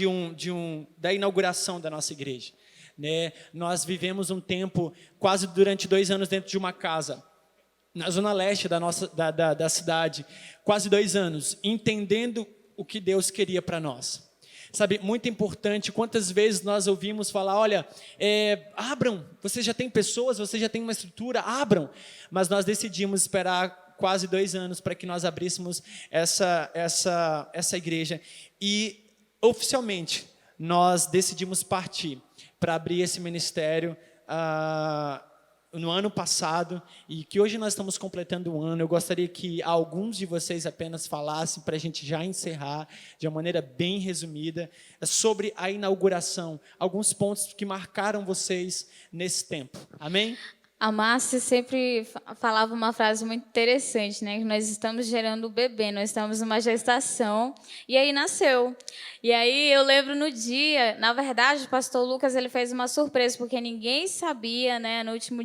S11: da inauguração da nossa igreja, né? Nós vivemos um tempo, quase durante 2 anos, dentro de uma casa, na zona leste da cidade, quase 2 anos, entendendo o que Deus queria para nós. Sabe, muito importante, quantas vezes nós ouvimos falar, olha, abram, você já tem pessoas, você já tem uma estrutura, abram. Mas nós decidimos esperar quase 2 anos para que nós abríssemos essa igreja. E, oficialmente, nós decidimos partir para abrir esse ministério no ano passado, e que hoje nós estamos completando 1 ano. Eu gostaria que alguns de vocês apenas falassem, para a gente já encerrar, de uma maneira bem resumida, sobre a inauguração, alguns pontos que marcaram vocês nesse tempo. Amém?
S4: A Márcia sempre falava uma frase muito interessante, né? Que nós estamos gerando o bebê, nós estamos numa gestação, e aí nasceu. E aí eu lembro no dia, na verdade, o pastor Lucas ele fez uma surpresa, porque ninguém sabia, né? No último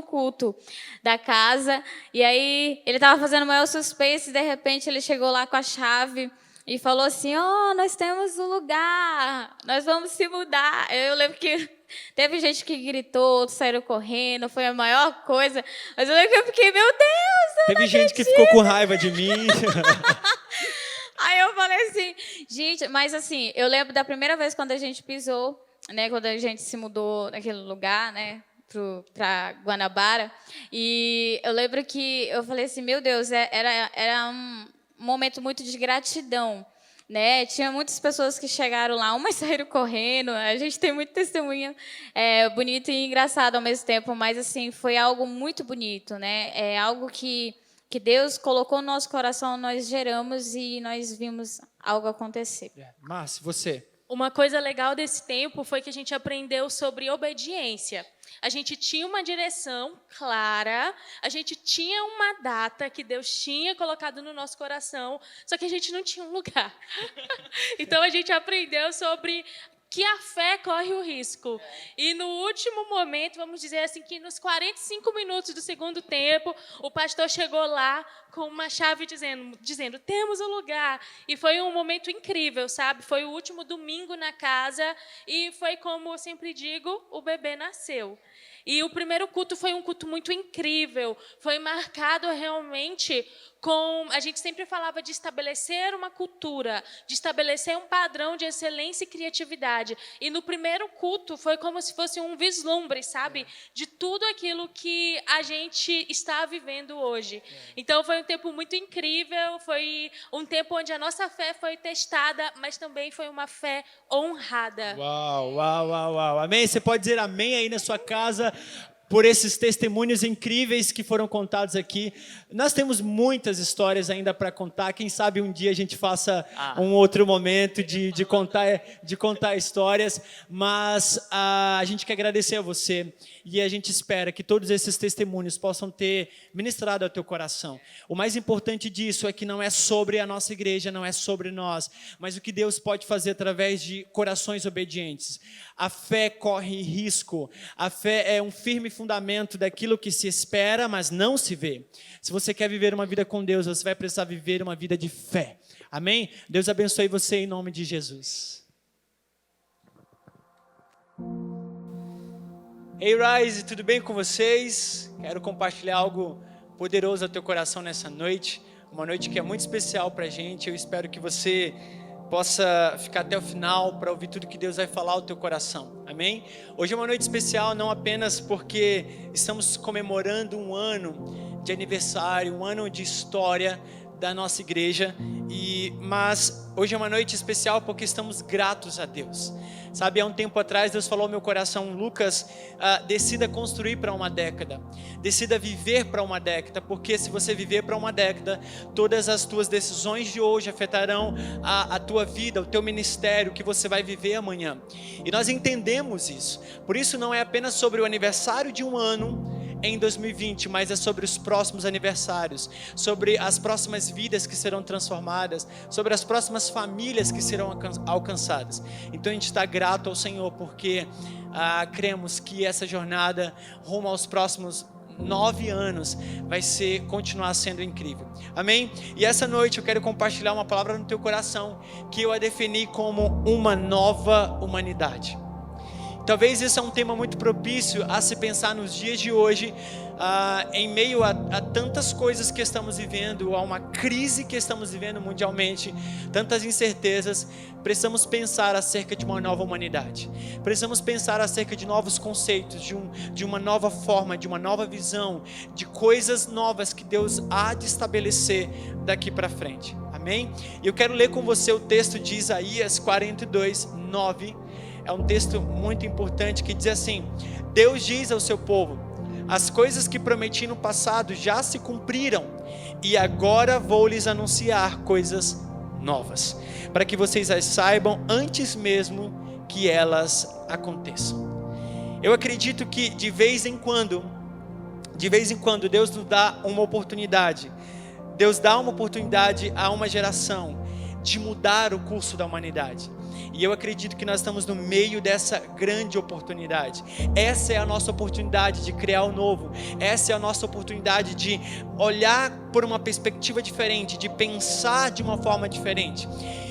S4: culto da casa, e aí ele estava fazendo o maior suspense, e de repente ele chegou lá com a chave e falou assim, nós temos um lugar, nós vamos se mudar. Eu lembro que teve gente que gritou, outros saíram correndo, foi a maior coisa. Mas eu lembro que eu fiquei, meu Deus,
S11: teve gente que ficou com raiva de mim.
S4: Aí eu falei assim, gente, mas assim, eu lembro da primeira vez quando a gente pisou, né, quando a gente se mudou naquele lugar, né, para Guanabara, e eu lembro que eu falei assim, meu Deus, era um momento muito de gratidão, né? Tinha muitas pessoas que chegaram lá, umas saíram correndo, a gente tem muito testemunho bonito e engraçado ao mesmo tempo, mas assim, foi algo muito bonito, né? É algo que Deus colocou no nosso coração, nós geramos e nós vimos algo acontecer.
S11: Márcia, você?
S10: Uma coisa legal desse tempo foi que a gente aprendeu sobre obediência. A gente tinha uma direção clara, a gente tinha uma data que Deus tinha colocado no nosso coração, só que a gente não tinha um lugar. Então, a gente aprendeu sobre que a fé corre o risco. E no último momento, vamos dizer assim, que nos 45 minutos do segundo tempo, o pastor chegou lá com uma chave dizendo, temos um lugar. E foi um momento incrível, sabe? Foi o último domingo na casa e foi, como eu sempre digo, o bebê nasceu. E o primeiro culto foi um culto muito incrível, foi marcado realmente a gente sempre falava de estabelecer uma cultura, de estabelecer um padrão de excelência e criatividade. E no primeiro culto foi como se fosse um vislumbre, sabe? De tudo aquilo que a gente está vivendo hoje. Então foi um tempo muito incrível, foi um tempo onde a nossa fé foi testada, mas também foi uma fé honrada.
S11: Uau, uau, uau, uau. Amém? Você pode dizer amém aí na sua casa por esses testemunhos incríveis que foram contados aqui. Nós temos muitas histórias ainda para contar. Quem sabe um dia a gente faça um outro momento de contar histórias. Mas a gente quer agradecer a você e a gente espera que todos esses testemunhos possam ter ministrado ao teu coração. O mais importante disso é que não é sobre a nossa igreja, não é sobre nós, mas o que Deus pode fazer através de corações obedientes. A fé corre risco. A fé é um firme fundamento daquilo que se espera, mas não se vê. Se você quer viver uma vida com Deus, você vai precisar viver uma vida de fé. Amém? Deus abençoe você em nome de Jesus. Hey Rise, tudo bem com vocês? Quero compartilhar algo poderoso ao teu coração nessa noite. Uma noite que é muito especial pra gente. Eu espero que você possa ficar até o final para ouvir tudo que Deus vai falar ao teu coração, amém? Hoje é uma noite especial não apenas porque estamos comemorando um ano de aniversário, um ano de história da nossa igreja, mas hoje é uma noite especial porque estamos gratos a Deus. Sabe, há um tempo atrás Deus falou ao meu coração: Lucas, decida construir para uma década, decida viver para uma década, porque se você viver para uma década, todas as tuas decisões de hoje afetarão a tua vida, o teu ministério, o que você vai viver amanhã. E nós entendemos isso. Por isso não é apenas sobre o aniversário de um ano em 2020, mas é sobre os próximos aniversários, sobre as próximas vidas que serão transformadas, sobre as próximas famílias que serão alcançadas. Então a gente está grato ao Senhor porque cremos que essa jornada rumo aos próximos 9 anos vai continuar sendo incrível. Amém? E essa noite eu quero compartilhar uma palavra no teu coração que eu a defini como uma nova humanidade. Talvez esse é um tema muito propício a se pensar nos dias de hoje, em meio a tantas coisas que estamos vivendo, a uma crise que estamos vivendo mundialmente, tantas incertezas. Precisamos pensar acerca de uma nova humanidade, precisamos pensar acerca de novos conceitos, de uma nova forma, de uma nova visão, de coisas novas que Deus há de estabelecer daqui para frente. Amém? E eu quero ler com você o texto de Isaías 42:9. É um texto muito importante que diz assim: Deus diz ao seu povo: as coisas que prometi no passado já se cumpriram, e agora vou lhes anunciar coisas novas, para que vocês as saibam antes mesmo que elas aconteçam. Eu acredito que de vez em quando Deus nos dá uma oportunidade. Deus dá uma oportunidade a uma geração de mudar o curso da humanidade. E eu acredito que nós estamos no meio dessa grande oportunidade. Essa é a nossa oportunidade de criar o novo. Essa é a nossa oportunidade de olhar por uma perspectiva diferente, de pensar de uma forma diferente.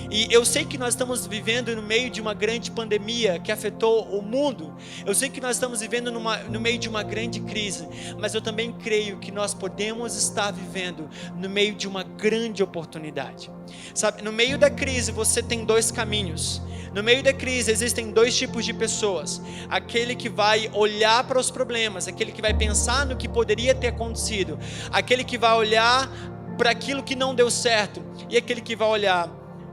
S11: E eu sei que nós estamos vivendo no meio de uma grande pandemia que afetou o mundo. Eu sei que nós estamos vivendo no meio de uma grande crise. Mas eu também creio que nós podemos estar vivendo no meio de uma grande oportunidade. Sabe, no meio da crise você tem 2 caminhos. No meio da crise existem 2 tipos de pessoas: aquele que vai olhar para os problemas, aquele que vai pensar no que poderia ter acontecido, aquele que vai olhar para aquilo que não deu certo, e aquele que vai olhar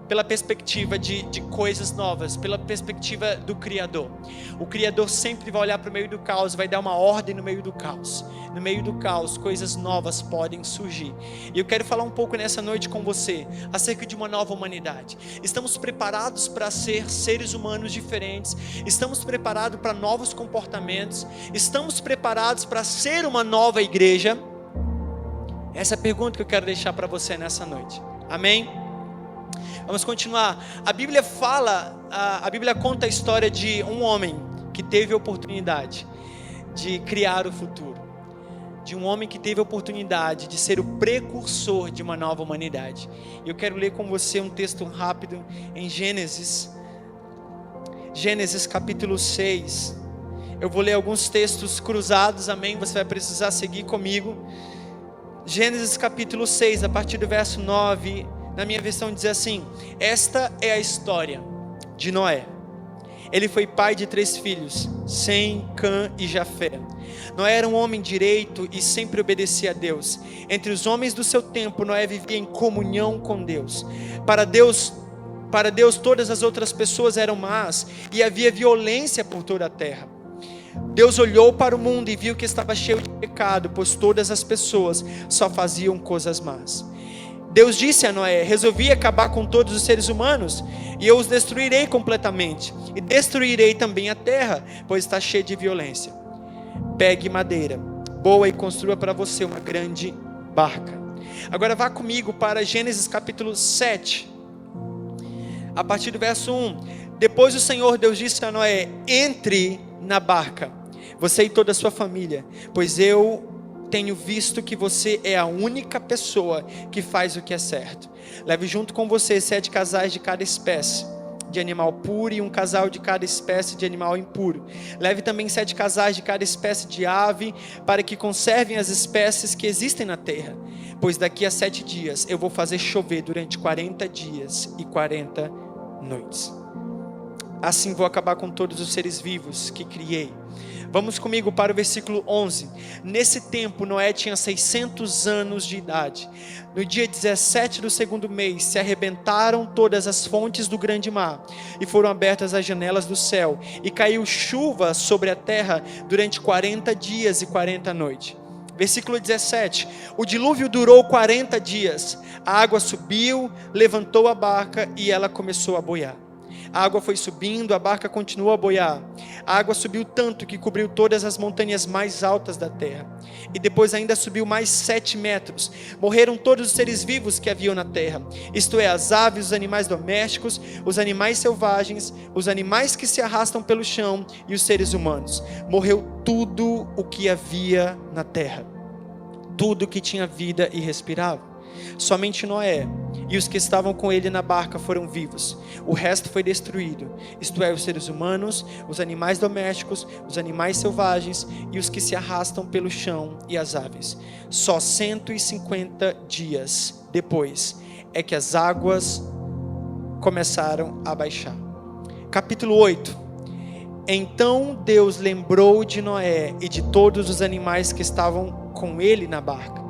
S11: pela perspectiva de coisas novas, pela perspectiva do Criador. O Criador sempre vai olhar para o meio do caos, vai dar uma ordem no meio do caos. No meio do caos, coisas novas podem surgir. E eu quero falar um pouco nessa noite com você acerca de uma nova humanidade. Estamos preparados para ser seres humanos diferentes? Estamos preparados para novos comportamentos? Estamos preparados para ser uma nova igreja? Essa é a pergunta que eu quero deixar para você nessa noite. Amém? Vamos continuar. A Bíblia conta a história de um homem que teve a oportunidade de criar o futuro. De um homem que teve a oportunidade de ser o precursor de uma nova humanidade. Eu quero ler com você um texto rápido em Gênesis capítulo 6. Eu vou ler alguns textos cruzados, amém? Você vai precisar seguir comigo. Gênesis capítulo 6, a partir do verso 9. Na minha versão diz assim: esta é a história de Noé. Ele foi pai de 3 filhos, Sem, Cã e Jafé. Noé era um homem direito e sempre obedecia a Deus. Entre os homens do seu tempo, Noé vivia em comunhão com Deus. Para Deus todas as outras pessoas eram más e havia violência por toda a terra. Deus olhou para o mundo e viu que estava cheio de pecado, pois todas as pessoas só faziam coisas más. Deus disse a Noé: resolvi acabar com todos os seres humanos, e eu os destruirei completamente, e destruirei também a terra, pois está cheia de violência. Pegue madeira boa e construa para você uma grande barca. Agora vá comigo para Gênesis capítulo 7, a partir do verso 1. Depois o Senhor Deus disse a Noé: entre na barca, você e toda a sua família, pois eu tenho visto que você é a única pessoa que faz o que é certo. Leve junto com você 7 casais de cada espécie de animal puro e um casal de cada espécie de animal impuro. Leve também 7 casais de cada espécie de ave, para que conservem as espécies que existem na terra. Pois daqui a 7 dias eu vou fazer chover durante 40 dias e 40 noites. assim vou acabar com todos os seres vivos que criei. Vamos comigo para o versículo 11. Nesse tempo, Noé tinha 600 anos de idade. No dia 17 do segundo mês, se arrebentaram todas as fontes do grande mar, e foram abertas as janelas do céu, e caiu chuva sobre a terra durante 40 dias e 40 noites. Versículo 17. O dilúvio durou 40 dias. A água subiu, levantou a barca, e ela começou a boiar. A água foi subindo, a barca continuou a boiar. A água subiu tanto que cobriu todas as montanhas mais altas da terra. E depois ainda subiu mais 7 metros. Morreram todos os seres vivos que haviam na terra. Isto é, as aves, os animais domésticos, os animais selvagens, os animais que se arrastam pelo chão e os seres humanos. Morreu tudo o que havia na terra. Tudo que tinha vida e respirava. Somente Noé e os que estavam com ele na barca foram vivos. O resto foi destruído, isto é, os seres humanos, os animais domésticos, os animais selvagens e os que se arrastam pelo chão e as aves. Só 150 dias depois é que as águas começaram a baixar. Capítulo 8. Então Deus lembrou de Noé e de todos os animais que estavam com ele na barca.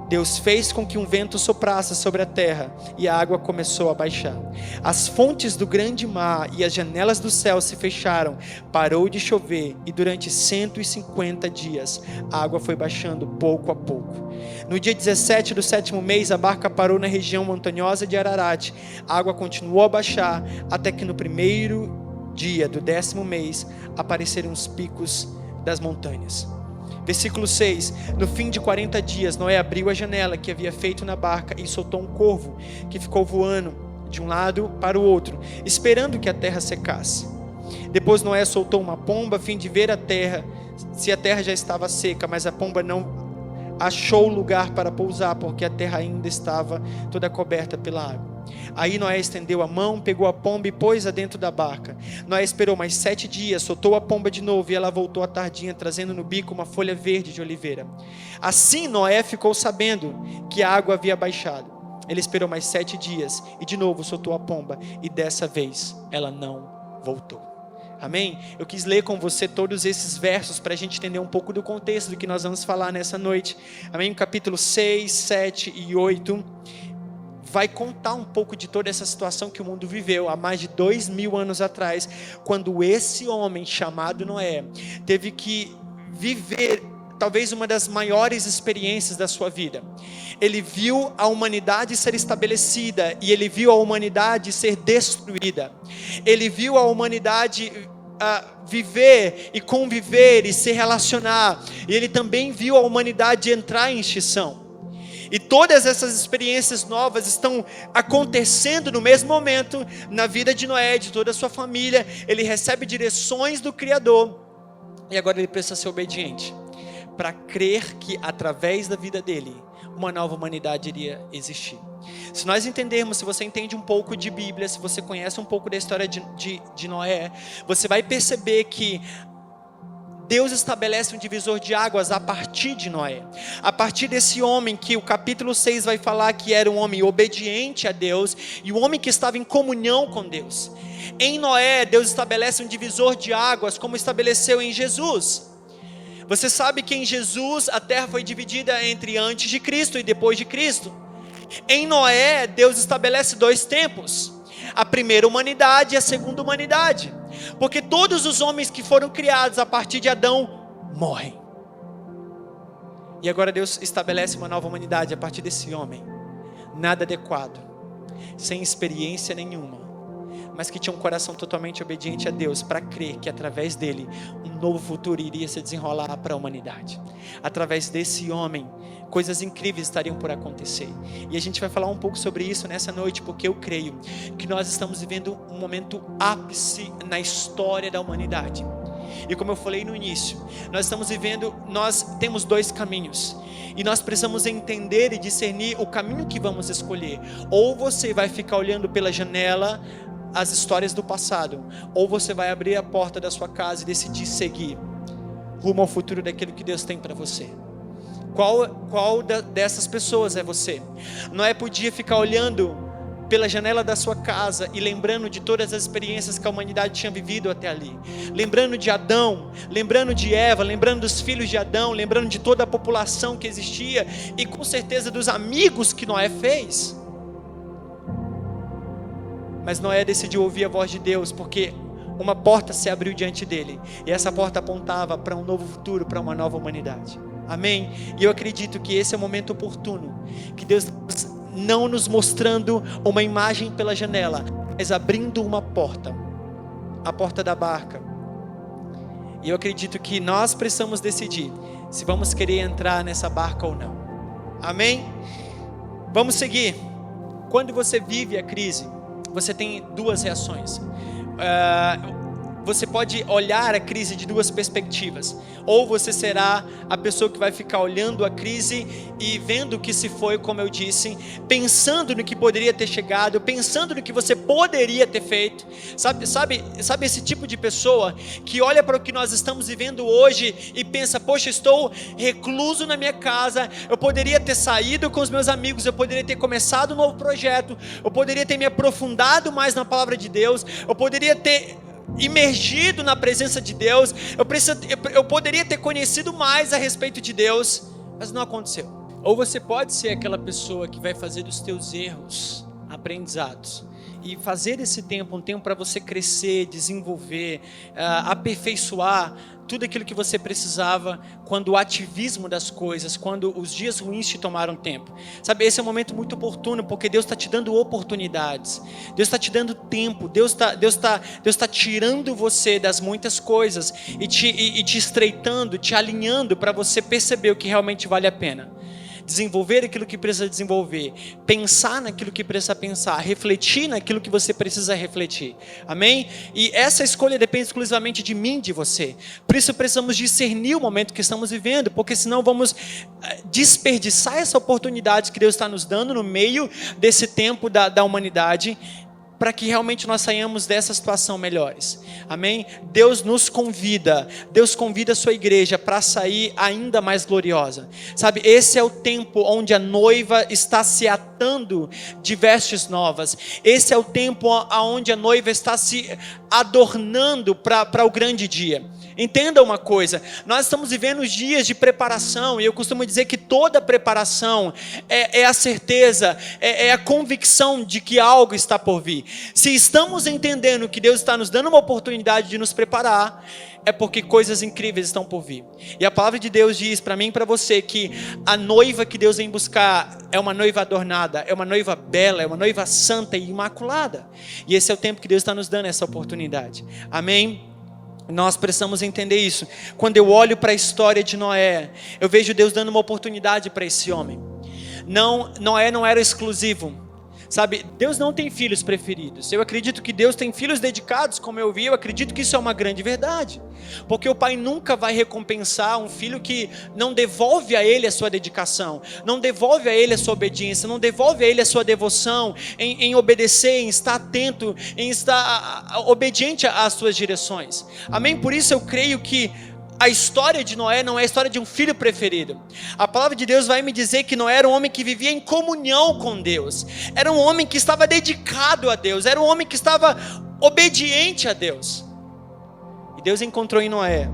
S11: Deus fez com que um vento soprasse sobre a terra e a água começou a baixar. As fontes do grande mar e as janelas do céu se fecharam, parou de chover e durante 150 dias a água foi baixando pouco a pouco. No dia 17 do 7º mês a barca parou na região montanhosa de Ararat. A água continuou a baixar até que no primeiro dia do 10º mês apareceram os picos das montanhas. Versículo 6. No fim de 40 dias, Noé abriu a janela que havia feito na barca e soltou um corvo que ficou voando de um lado para o outro, esperando que a terra secasse. Depois Noé soltou uma pomba a fim de ver a terra, se a terra já estava seca, mas a pomba não achou lugar para pousar, porque a terra ainda estava toda coberta pela água. Aí Noé estendeu a mão, pegou a pomba e pôs-a dentro da barca. Noé esperou mais 7 dias, soltou a pomba de novo e ela voltou à tardinha, trazendo no bico uma folha verde de oliveira. Assim Noé ficou sabendo que a água havia baixado. Ele esperou mais 7 dias e de novo soltou a pomba, e dessa vez ela não voltou. Amém? Eu quis ler com você todos esses versos para a gente entender um pouco do contexto do que nós vamos falar nessa noite. Amém? Capítulo 6, 7 e 8 vai contar um pouco de toda essa situação que o mundo viveu há mais de 2000 anos atrás, quando esse homem chamado Noé teve que viver talvez uma das maiores experiências da sua vida. Ele viu a humanidade ser estabelecida e ele viu a humanidade ser destruída. Ele viu a humanidade viver e conviver e se relacionar. E ele também viu a humanidade entrar em extinção. E todas essas experiências novas estão acontecendo no mesmo momento na vida de Noé, de toda a sua família. Ele recebe direções do Criador e agora ele precisa ser obediente para crer que através da vida dele uma nova humanidade iria existir. Se nós entendermos, se você entende um pouco de Bíblia, se você conhece um pouco da história de Noé, você vai perceber que Deus estabelece um divisor de águas a partir de Noé. A partir desse homem que o capítulo 6 vai falar que era um homem obediente a Deus e um homem que estava em comunhão com Deus. Em Noé, Deus estabelece um divisor de águas como estabeleceu em Jesus. Você sabe que em Jesus a terra foi dividida entre antes de Cristo e depois de Cristo. Em Noé, Deus estabelece 2 tempos. A primeira humanidade e a segunda humanidade. Porque todos os homens que foram criados a partir de Adão morrem. E agora Deus estabelece uma nova humanidade a partir desse homem. Nada adequado, sem experiência nenhuma, mas que tinha um coração totalmente obediente a Deus, para crer que através dele um novo futuro iria se desenrolar para a humanidade. Através desse homem, coisas incríveis estariam por acontecer. E a gente vai falar um pouco sobre isso nessa noite, porque eu creio que nós estamos vivendo um momento ápice na história da humanidade. E como eu falei no início, nós temos 2 caminhos. E nós precisamos entender e discernir o caminho que vamos escolher. Ou você vai ficar olhando pela janela as histórias do passado, ou você vai abrir a porta da sua casa e decidir seguir rumo ao futuro daquilo que Deus tem para você. Qual dessas pessoas é você? Noé podia ficar olhando pela janela da sua casa e lembrando de todas as experiências que a humanidade tinha vivido até ali. Lembrando de Adão, lembrando de Eva, lembrando dos filhos de Adão, lembrando de toda a população que existia e com certeza dos amigos que Noé fez. Mas Noé decidiu ouvir a voz de Deus porque uma porta se abriu diante dele. E essa porta apontava para um novo futuro, para uma nova humanidade. Amém? E eu acredito que esse é o momento oportuno, que Deus não nos mostrando uma imagem pela janela, mas abrindo uma porta, a porta da barca. E eu acredito que nós precisamos decidir se vamos querer entrar nessa barca ou não. Amém? Vamos seguir. Quando você vive a crise, você tem duas reações. Você pode olhar a crise de duas perspectivas. Ou você será a pessoa que vai ficar olhando a crise e vendo o que se foi, como eu disse, pensando no que poderia ter chegado, pensando no que você poderia ter feito. Sabe esse tipo de pessoa que olha para o que nós estamos vivendo hoje e pensa, poxa, estou recluso na minha casa, eu poderia ter saído com os meus amigos, eu poderia ter começado um novo projeto, eu poderia ter me aprofundado mais na palavra de Deus, eu poderia ter imergido na presença de Deus, eu poderia ter conhecido mais a respeito de Deus, mas não aconteceu. Ou você pode ser aquela pessoa que vai fazer dos teus erros aprendizados e fazer esse tempo um tempo para você crescer, desenvolver, aperfeiçoar tudo aquilo que você precisava quando o ativismo das coisas, quando os dias ruins te tomaram tempo. Sabe, esse é um momento muito oportuno, porque Deus está te dando oportunidades, Deus está te dando tempo, Deus está tirando você das muitas coisas e te estreitando, te alinhando para você perceber o que realmente vale a pena. Desenvolver aquilo que precisa desenvolver, pensar naquilo que precisa pensar, refletir naquilo que você precisa refletir, amém? E essa escolha depende exclusivamente de mim, de você. Por isso precisamos discernir o momento que estamos vivendo, porque senão vamos desperdiçar essa oportunidade que Deus está nos dando no meio desse tempo da humanidade, para que realmente nós saiamos dessa situação melhores, amém? Deus convida a sua igreja para sair ainda mais gloriosa, sabe? Esse é o tempo onde a noiva está se atando de vestes novas, esse é o tempo onde a noiva está se adornando para o grande dia. Entenda uma coisa, nós estamos vivendo os dias de preparação, e eu costumo dizer que toda preparação é a certeza, é a convicção de que algo está por vir. Se estamos entendendo que Deus está nos dando uma oportunidade de nos preparar, é porque coisas incríveis estão por vir. E a palavra de Deus diz para mim e para você que a noiva que Deus vem buscar é uma noiva adornada, é uma noiva bela, é uma noiva santa e imaculada. E esse é o tempo que Deus está nos dando essa oportunidade. Amém? Nós precisamos entender isso. Quando eu olho para a história de Noé, eu vejo Deus dando uma oportunidade para esse homem. Noé não era exclusivo. Sabe, Deus não tem filhos preferidos. Eu acredito que Deus tem filhos dedicados, como eu vi. Eu acredito que isso é uma grande verdade, porque o pai nunca vai recompensar um filho que não devolve a ele a sua dedicação, não devolve a ele a sua obediência, não devolve a ele a sua devoção em obedecer, em estar atento, em estar obediente às suas direções. Amém? Por isso eu creio que a história de Noé não é a história de um filho preferido. A palavra de Deus vai me dizer que Noé era um homem que vivia em comunhão com Deus. Era um homem que estava dedicado a Deus. Era um homem que estava obediente a Deus. E Deus encontrou em Noé,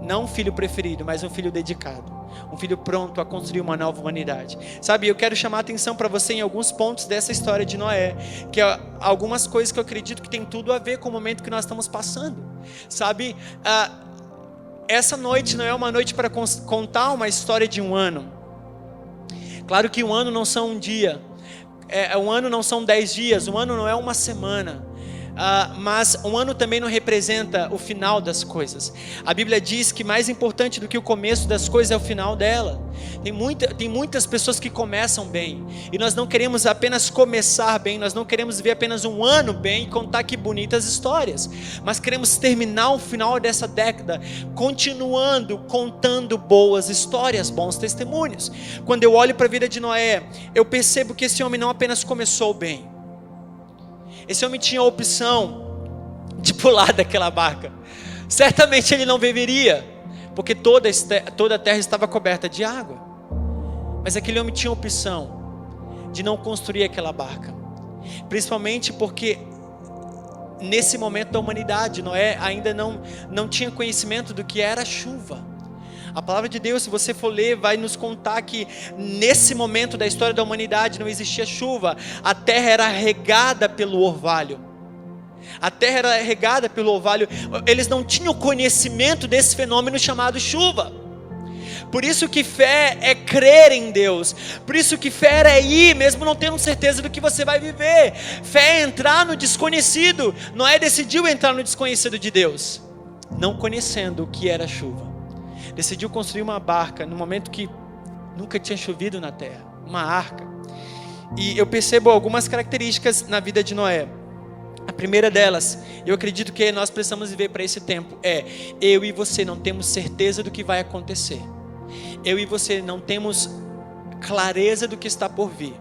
S11: não um filho preferido, mas um filho dedicado. Um filho pronto a construir uma nova humanidade. Sabe, eu quero chamar a atenção para você em alguns pontos dessa história de Noé, que é algumas coisas que eu acredito que tem tudo a ver com o momento que nós estamos passando. Sabe, essa noite não é uma noite para contar uma história de um ano. Claro que um ano não são um dia, um ano não são 10 dias, um ano não é uma semana. Mas um ano também não representa o final das coisas. A Bíblia diz que mais importante do que o começo das coisas é o final dela. Tem muitas pessoas que começam bem, e nós não queremos apenas começar bem, nós não queremos ver apenas um ano bem e contar que bonitas histórias, mas queremos terminar o final dessa década continuando, contando boas histórias, bons testemunhos. Quando eu olho para a vida de Noé, eu percebo que esse homem não apenas começou bem. Esse homem tinha a opção de pular daquela barca. Certamente ele não viveria, porque toda a terra estava coberta de água. Mas aquele homem tinha a opção de não construir aquela barca. Principalmente porque nesse momento da humanidade, Noé ainda não tinha conhecimento do que era chuva. A palavra de Deus, se você for ler, vai nos contar que nesse momento da história da humanidade não existia chuva. A terra era regada pelo orvalho. A terra era regada pelo orvalho. Eles não tinham conhecimento desse fenômeno chamado chuva. Por isso que fé é crer em Deus. Por isso que fé é ir, mesmo não tendo certeza do que você vai viver. Fé é entrar no desconhecido. Noé decidiu entrar no desconhecido de Deus, não conhecendo o que era chuva. Decidiu construir uma barca no momento que nunca tinha chovido na terra, uma arca. E eu percebo algumas características na vida de Noé. A primeira delas, eu acredito que nós precisamos viver para esse tempo, eu e você não temos certeza do que vai acontecer. Eu e você não temos clareza do que está por vir.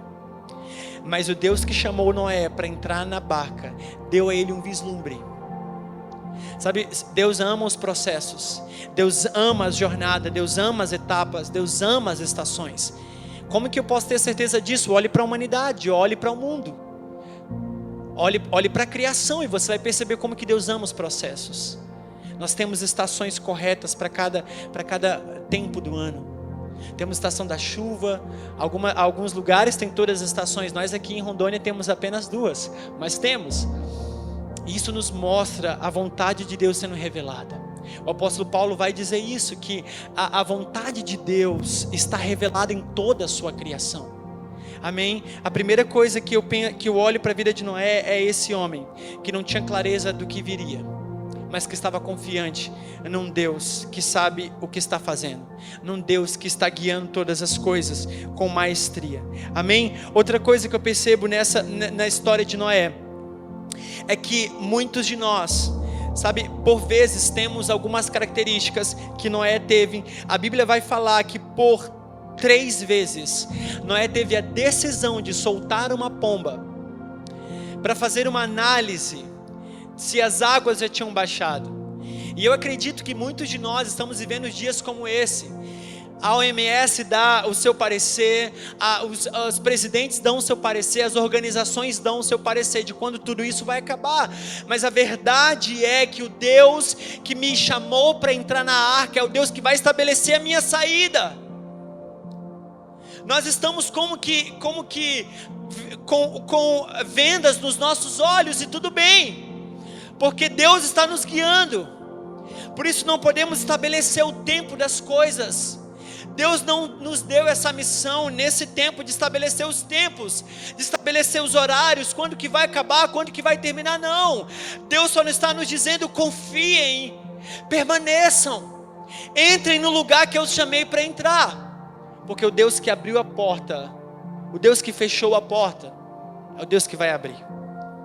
S11: Mas o Deus que chamou Noé para entrar na barca, deu a ele um vislumbre. Sabe, Deus ama os processos, Deus ama as jornadas, Deus ama as etapas, Deus ama as estações. Como que eu posso ter certeza disso? Olhe para a humanidade, olhe para o mundo, olhe para a criação e você vai perceber como que Deus ama os processos. Nós temos estações corretas para cada tempo do ano. Temos estação da chuva, alguns lugares têm todas as estações, nós aqui em Rondônia temos apenas 2, mas temos. Isso nos mostra a vontade de Deus sendo revelada. O apóstolo Paulo vai dizer isso, que a vontade de Deus está revelada em toda a sua criação. Amém? A primeira coisa que eu olho para a vida de Noé é esse homem, que não tinha clareza do que viria, mas que estava confiante num Deus que sabe o que está fazendo, num Deus que está guiando todas as coisas com maestria. Amém? Outra coisa que eu percebo na história de Noé, é que muitos de nós, sabe, por vezes temos algumas características que Noé teve. A Bíblia vai falar que por 3 vezes Noé teve a decisão de soltar uma pomba para fazer uma análise se as águas já tinham baixado. E eu acredito que muitos de nós estamos vivendo dias como esse. A OMS dá o seu parecer, os presidentes dão o seu parecer, as organizações dão o seu parecer de quando tudo isso vai acabar. Mas a verdade é que o Deus que me chamou para entrar na arca é o Deus que vai estabelecer a minha saída. Nós estamos como que com vendas nos nossos olhos e tudo bem, porque Deus está nos guiando. Por isso não podemos estabelecer o tempo das coisas. Deus não nos deu essa missão nesse tempo de estabelecer os tempos, de estabelecer os horários, quando que vai acabar, quando que vai terminar, não. Deus só está nos dizendo: confiem, permaneçam, entrem no lugar que eu os chamei para entrar, porque o Deus que abriu a porta, o Deus que fechou a porta, é o Deus que vai abrir.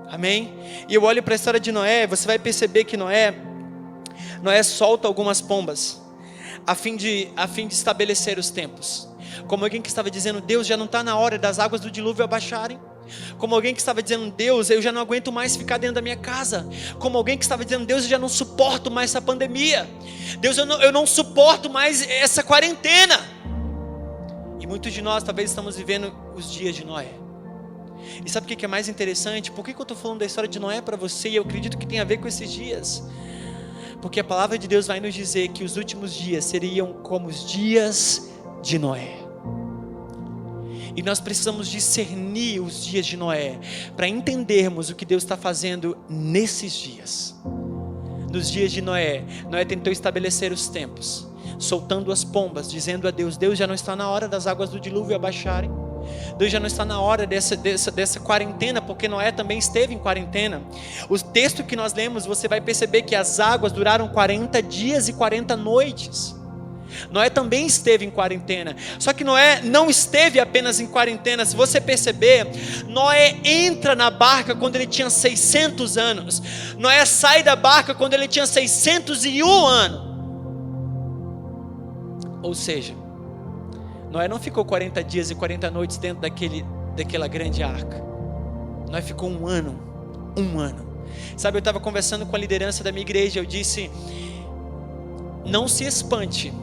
S11: Amém? E eu olho para a história de Noé, você vai perceber que Noé solta algumas pombas, a fim de estabelecer os tempos. Como alguém que estava dizendo: Deus, já não está na hora das águas do dilúvio abaixarem. Como alguém que estava dizendo: Deus, eu já não aguento mais ficar dentro da minha casa. Como alguém que estava dizendo: Deus, eu já não suporto mais essa pandemia. Deus, eu não suporto mais essa quarentena. E muitos de nós talvez estamos vivendo os dias de Noé. E sabe o que é mais interessante? Por que eu estou falando da história de Noé para você? E eu acredito que tem a ver com esses dias. Porque a palavra de Deus vai nos dizer que os últimos dias seriam como os dias de Noé. E nós precisamos discernir os dias de Noé, para entendermos o que Deus está fazendo nesses dias. Nos dias de Noé, Noé tentou estabelecer os tempos, soltando as pombas, dizendo a Deus: Deus, já não está na hora das águas do dilúvio abaixarem. Deus, já não está na hora dessa quarentena, porque Noé também esteve em quarentena. O texto que nós lemos, você vai perceber que as águas duraram 40 dias e 40 noites. Noé também esteve em quarentena. Só que Noé não esteve apenas em quarentena. Se você perceber, Noé entra na barca quando ele tinha 600 anos. Noé sai da barca quando ele tinha 601 anos. Ou seja, Noé não ficou 40 dias e 40 noites dentro daquela grande arca. Noé ficou um ano. Sabe, eu estava conversando com a liderança da minha igreja. Eu disse: não se espante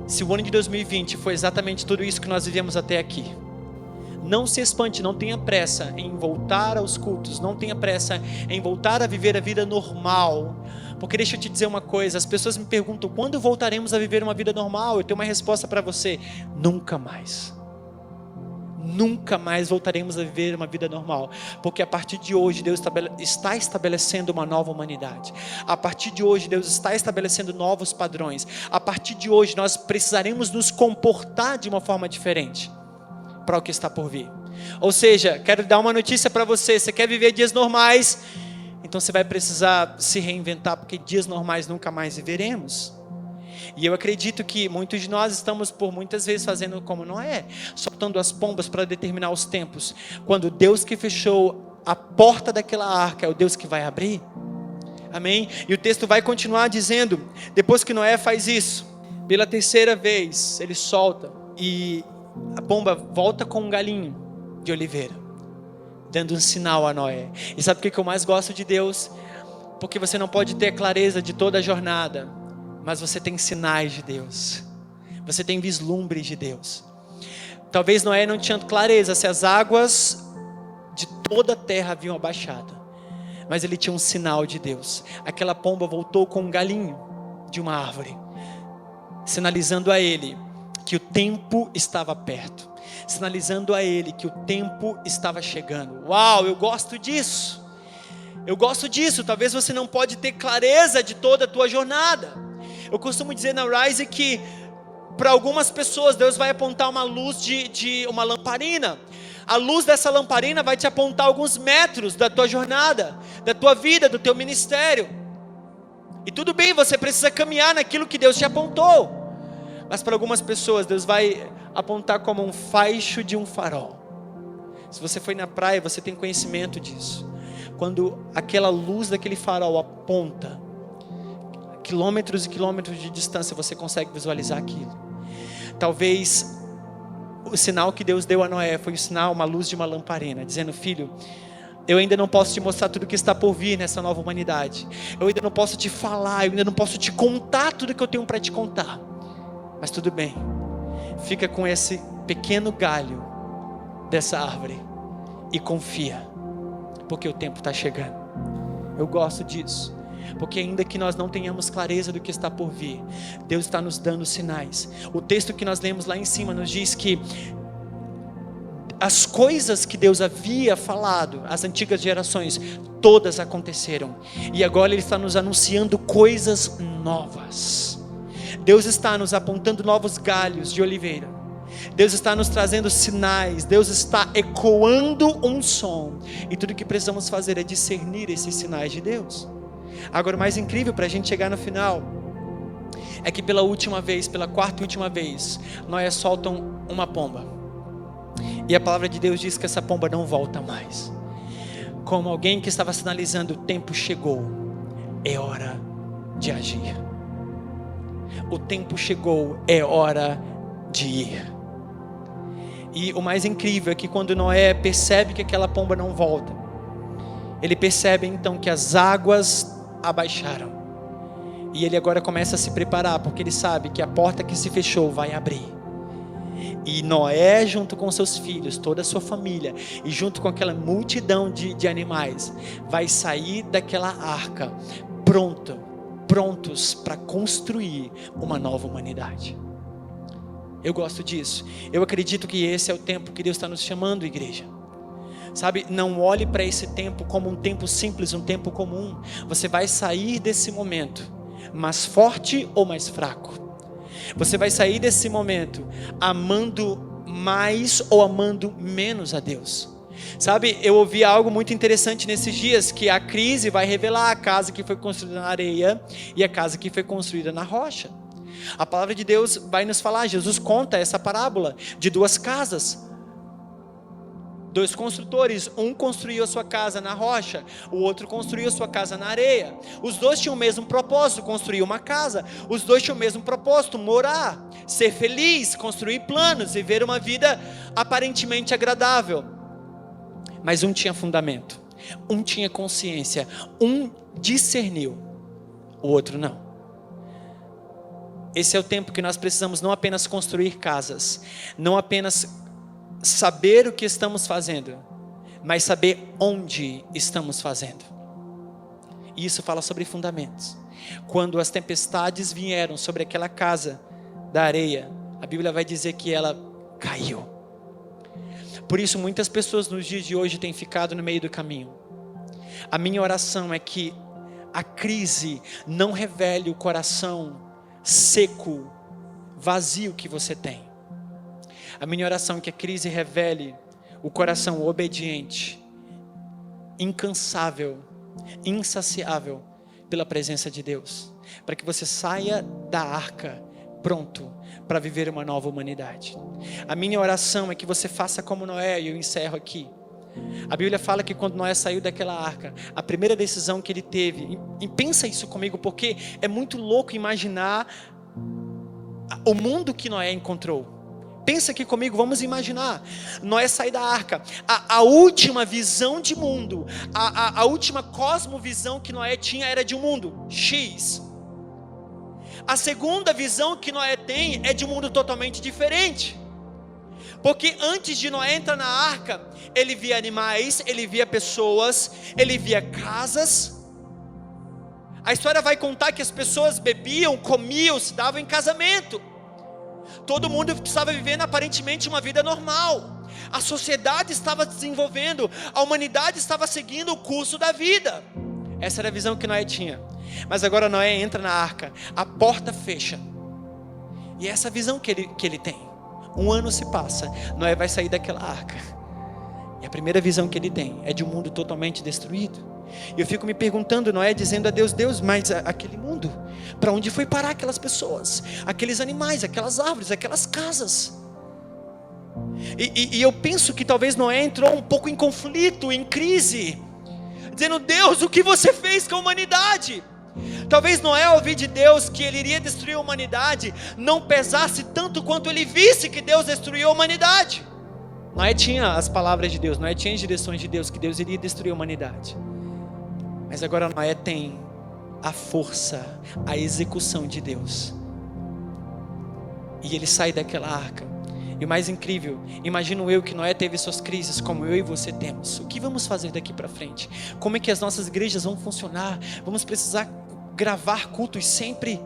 S11: se o ano de 2020 foi exatamente tudo isso que nós vivemos até aqui. Não se espante, não tenha pressa em voltar aos cultos, não tenha pressa em voltar a viver a vida normal. Porque deixa eu te dizer uma coisa, as pessoas me perguntam, quando voltaremos a viver uma vida normal? Eu tenho uma resposta para você: nunca mais. Nunca mais voltaremos a viver uma vida normal, porque a partir de hoje Deus está estabelecendo uma nova humanidade. A partir de hoje Deus está estabelecendo novos padrões. A partir de hoje nós precisaremos nos comportar de uma forma diferente para o que está por vir. Ou seja, quero dar uma notícia para você: você quer viver dias normais? Então você vai precisar se reinventar, porque dias normais nunca mais viveremos. E eu acredito que muitos de nós estamos por muitas vezes fazendo como Noé, soltando as pombas para determinar os tempos, quando Deus que fechou a porta daquela arca é o Deus que vai abrir. Amém? E o texto vai continuar dizendo, depois que Noé faz isso, pela terceira vez ele solta e a pomba volta com um galinho de oliveira, dando um sinal a Noé. E sabe o que eu mais gosto de Deus? Porque você não pode ter clareza de toda a jornada, mas você tem sinais de Deus, você tem vislumbres de Deus. Talvez Noé não tinha clareza se as águas de toda a terra haviam abaixado, mas ele tinha um sinal de Deus. Aquela pomba voltou com um galinho de uma árvore, sinalizando a ele que o tempo estava perto, sinalizando a ele que o tempo estava chegando. Uau, eu gosto disso. Eu gosto disso. Talvez você não pode ter clareza de toda a tua jornada. Eu costumo dizer na Rise que para algumas pessoas Deus vai apontar uma luz de uma lamparina. A luz dessa lamparina vai te apontar alguns metros da tua jornada, da tua vida, do teu ministério. E tudo bem, você precisa caminhar naquilo que Deus te apontou. Mas para algumas pessoas Deus vai apontar como um faixo de um farol. Se você foi na praia, você tem conhecimento disso. Quando aquela luz daquele farol aponta, quilômetros e quilômetros de distância, você consegue visualizar aquilo. Talvez o sinal que Deus deu a Noé foi um sinal, uma luz de uma lamparina, dizendo: filho, eu ainda não posso te mostrar tudo que está por vir nessa nova humanidade. Eu ainda não posso te falar, eu ainda não posso te contar tudo que eu tenho para te contar. Mas tudo bem, fica com esse pequeno galho dessa árvore e confia, porque o tempo está chegando. Eu gosto disso, porque ainda que nós não tenhamos clareza do que está por vir, Deus está nos dando sinais. O texto que nós lemos lá em cima nos diz que as coisas que Deus havia falado às antigas gerações, todas aconteceram, e agora Ele está nos anunciando coisas novas. Deus está nos apontando novos galhos de oliveira. Deus está nos trazendo sinais. Deus está ecoando um som. E tudo que precisamos fazer é discernir esses sinais de Deus. Agora, o mais incrível para a gente chegar no final é que pela última vez, pela quarta e última vez, Noé solta uma pomba. E a palavra de Deus diz que essa pomba não volta mais. Como alguém que estava sinalizando: o tempo chegou, é hora de agir. O tempo chegou, é hora de ir. E o mais incrível é que quando Noé percebe que aquela pomba não volta, ele percebe então que as águas abaixaram. E ele agora começa a se preparar, porque ele sabe que a porta que se fechou vai abrir. E Noé, junto com seus filhos, toda a sua família, e junto com aquela multidão de animais, vai sair daquela arca prontos para construir uma nova humanidade. Eu gosto disso. Eu acredito que esse é o tempo que Deus está nos chamando, igreja. Sabe, não olhe para esse tempo como um tempo simples, um tempo comum. Você vai sair desse momento mais forte ou mais fraco. Você vai sair desse momento amando mais ou amando menos a Deus. Sabe, eu ouvi algo muito interessante nesses dias, que a crise vai revelar a casa que foi construída na areia e a casa que foi construída na rocha. A palavra de Deus vai nos falar, Jesus conta essa parábola de duas casas. Dois construtores, um construiu a sua casa na rocha, o outro construiu a sua casa na areia. Os dois tinham o mesmo propósito, construir uma casa. Os dois tinham o mesmo propósito, morar, ser feliz, construir planos, viver uma vida aparentemente agradável. Mas um tinha fundamento, um tinha consciência, um discerniu, o outro não. Esse é o tempo que nós precisamos não apenas construir casas, não apenas saber o que estamos fazendo, mas saber onde estamos fazendo. E isso fala sobre fundamentos. Quando as tempestades vieram sobre aquela casa da areia, a Bíblia vai dizer que ela caiu. Por isso muitas pessoas nos dias de hoje têm ficado no meio do caminho. A minha oração é que a crise não revele o coração seco, vazio que você tem. A minha oração é que a crise revele o coração obediente, incansável, insaciável pela presença de Deus, para que você saia da arca pronto para viver uma nova humanidade. A minha oração é que você faça como Noé, e eu encerro aqui. A Bíblia fala que quando Noé saiu daquela arca, a primeira decisão que ele teve, e pensa isso comigo, porque é muito louco imaginar o mundo que Noé encontrou. Pensa aqui comigo, vamos imaginar, Noé sai da arca, a última visão de mundo, a última cosmovisão que Noé tinha era de um mundo X. A segunda visão que Noé tem é de um mundo totalmente diferente. Porque antes de Noé entrar na arca, ele via animais, ele via pessoas, ele via casas. A história vai contar que as pessoas bebiam, comiam, se davam em casamento. Todo mundo estava vivendo aparentemente uma vida normal. A sociedade estava desenvolvendo, a humanidade estava seguindo o curso da vida. Essa era a visão que Noé tinha. Mas agora Noé entra na arca, a porta fecha. E é essa visão que ele tem. Um ano se passa, Noé vai sair daquela arca. E a primeira visão que ele tem é de um mundo totalmente destruído. E eu fico me perguntando, Noé dizendo a Deus, Deus, mas aquele mundo, para onde foi parar aquelas pessoas? Aqueles animais, aquelas árvores, aquelas casas? E eu penso que talvez Noé entrou um pouco em conflito, em crise, dizendo, Deus, o que você fez com a humanidade? Talvez Noé, ao ouvir de Deus que ele iria destruir a humanidade, não pesasse tanto quanto ele visse que Deus destruiu a humanidade. Noé tinha as palavras de Deus, Noé tinha as direções de Deus, que Deus iria destruir a humanidade. Mas agora Noé tem a força, a execução de Deus. E ele sai daquela arca. E o mais incrível, imagino eu que Noé teve suas crises como eu e você temos. O que vamos fazer daqui para frente? Como é que as nossas igrejas vão funcionar? Vamos precisar gravar cultos sempre?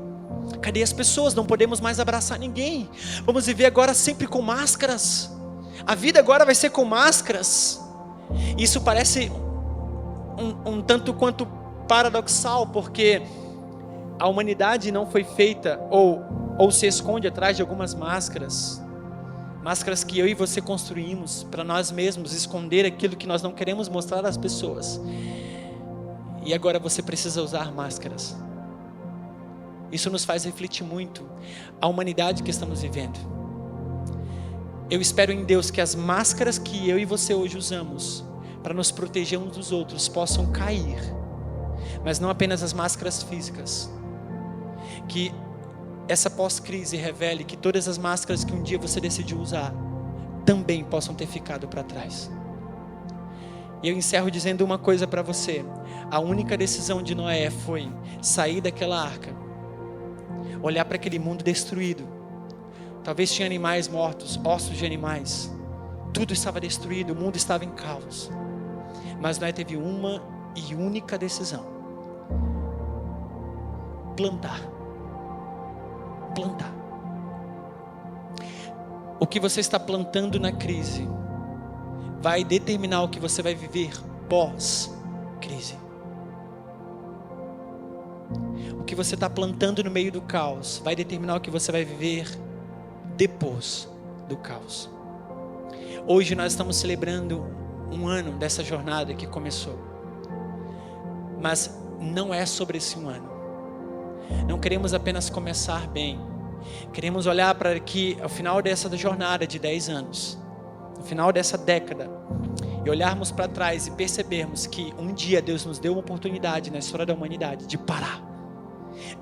S11: Cadê as pessoas? Não podemos mais abraçar ninguém. Vamos viver agora sempre com máscaras. A vida agora vai ser com máscaras. Isso parece um tanto quanto paradoxal, porque a humanidade não foi feita ou se esconde atrás de algumas máscaras. Máscaras que eu e você construímos para nós mesmos, esconder aquilo que nós não queremos mostrar às pessoas. E agora você precisa usar máscaras. Isso nos faz refletir muito a humanidade que estamos vivendo. Eu espero em Deus que as máscaras que eu e você hoje usamos para nos proteger uns dos outros possam cair. Mas não apenas as máscaras físicas. Que essa pós-crise revele que todas as máscaras que um dia você decidiu usar também possam ter ficado para trás. E eu encerro dizendo uma coisa para você. A única decisão de Noé foi sair daquela arca, olhar para aquele mundo destruído. Talvez tinha animais mortos, ossos de animais. Tudo estava destruído, o mundo estava em caos. Mas Noé teve uma e única decisão: plantar. O que você está plantando na crise vai determinar o que você vai viver pós-crise. O que você está plantando no meio do caos vai determinar o que você vai viver depois do caos. Hoje nós estamos celebrando um ano dessa jornada que começou. Mas não é sobre esse um ano. Não queremos apenas começar bem. Queremos olhar para que ao final dessa jornada de 10 anos, no final dessa década, e olharmos para trás e percebermos que um dia Deus nos deu uma oportunidade na história da humanidade de parar,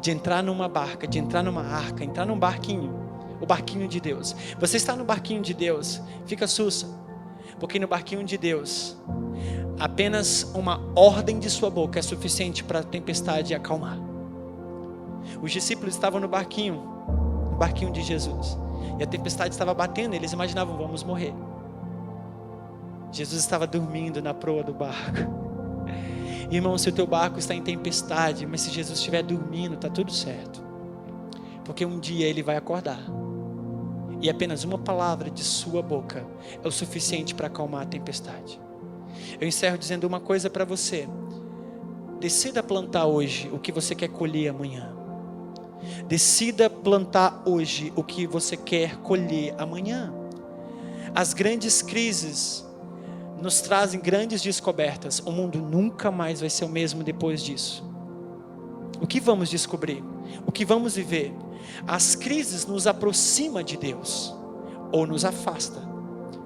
S11: de entrar numa barca, de entrar numa arca, entrar num barquinho, o barquinho de Deus. Você está no barquinho de Deus, fica sussa, porque no barquinho de Deus, apenas uma ordem de sua boca é suficiente para a tempestade acalmar. Os discípulos estavam no barquinho de Jesus, e a tempestade estava batendo, eles imaginavam, vamos morrer. Jesus estava dormindo na proa do barco. Irmão, se o teu barco está em tempestade, mas se Jesus estiver dormindo, está tudo certo. Porque um dia ele vai acordar. E apenas uma palavra de sua boca é o suficiente para acalmar a tempestade. Eu encerro dizendo uma coisa para você. Decida plantar hoje o que você quer colher amanhã. Decida plantar hoje o que você quer colher amanhã. As grandes crises nos trazem grandes descobertas. O mundo nunca mais vai ser o mesmo depois disso. O que vamos descobrir? O que vamos viver? As crises nos aproximam de Deus ou nos afasta.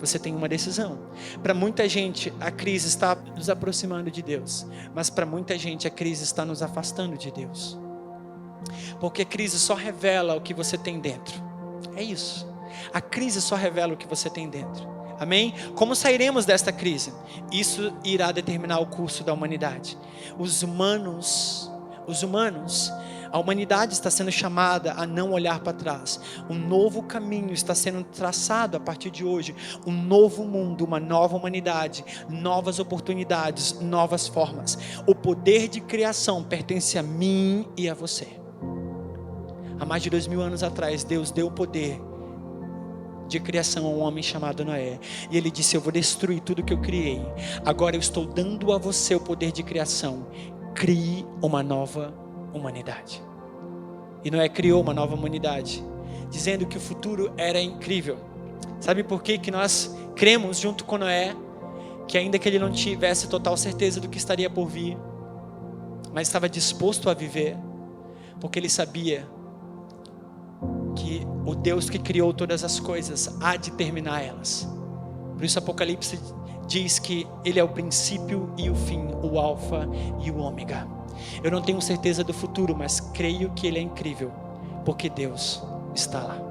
S11: Você tem uma decisão. Para muita gente a crise está nos aproximando de Deus, mas para muita gente a crise está nos afastando de Deus. Porque a crise só revela o que você tem dentro. É isso. A crise só revela o que você tem dentro. Amém? Como sairemos desta crise? Isso irá determinar o curso da humanidade. Os humanos, a humanidade está sendo chamada a não olhar para trás. Um novo caminho está sendo traçado a partir de hoje. Um novo mundo, uma nova humanidade, novas oportunidades, novas formas. O poder de criação pertence a mim e a você. Há mais de 2000 anos atrás, Deus deu o poder de criação a um homem chamado Noé. E ele disse: eu vou destruir tudo que eu criei. Agora eu estou dando a você o poder de criação. Crie uma nova humanidade. E Noé criou uma nova humanidade, dizendo que o futuro era incrível. Sabe por que nós cremos junto com Noé? Que ainda que ele não tivesse total certeza do que estaria por vir, mas estava disposto a viver, porque ele sabia que o Deus que criou todas as coisas há de terminar elas. Por isso Apocalipse diz que ele é o princípio e o fim, o alfa e o ômega. Eu não tenho certeza do futuro, mas creio que ele é incrível, porque Deus está lá.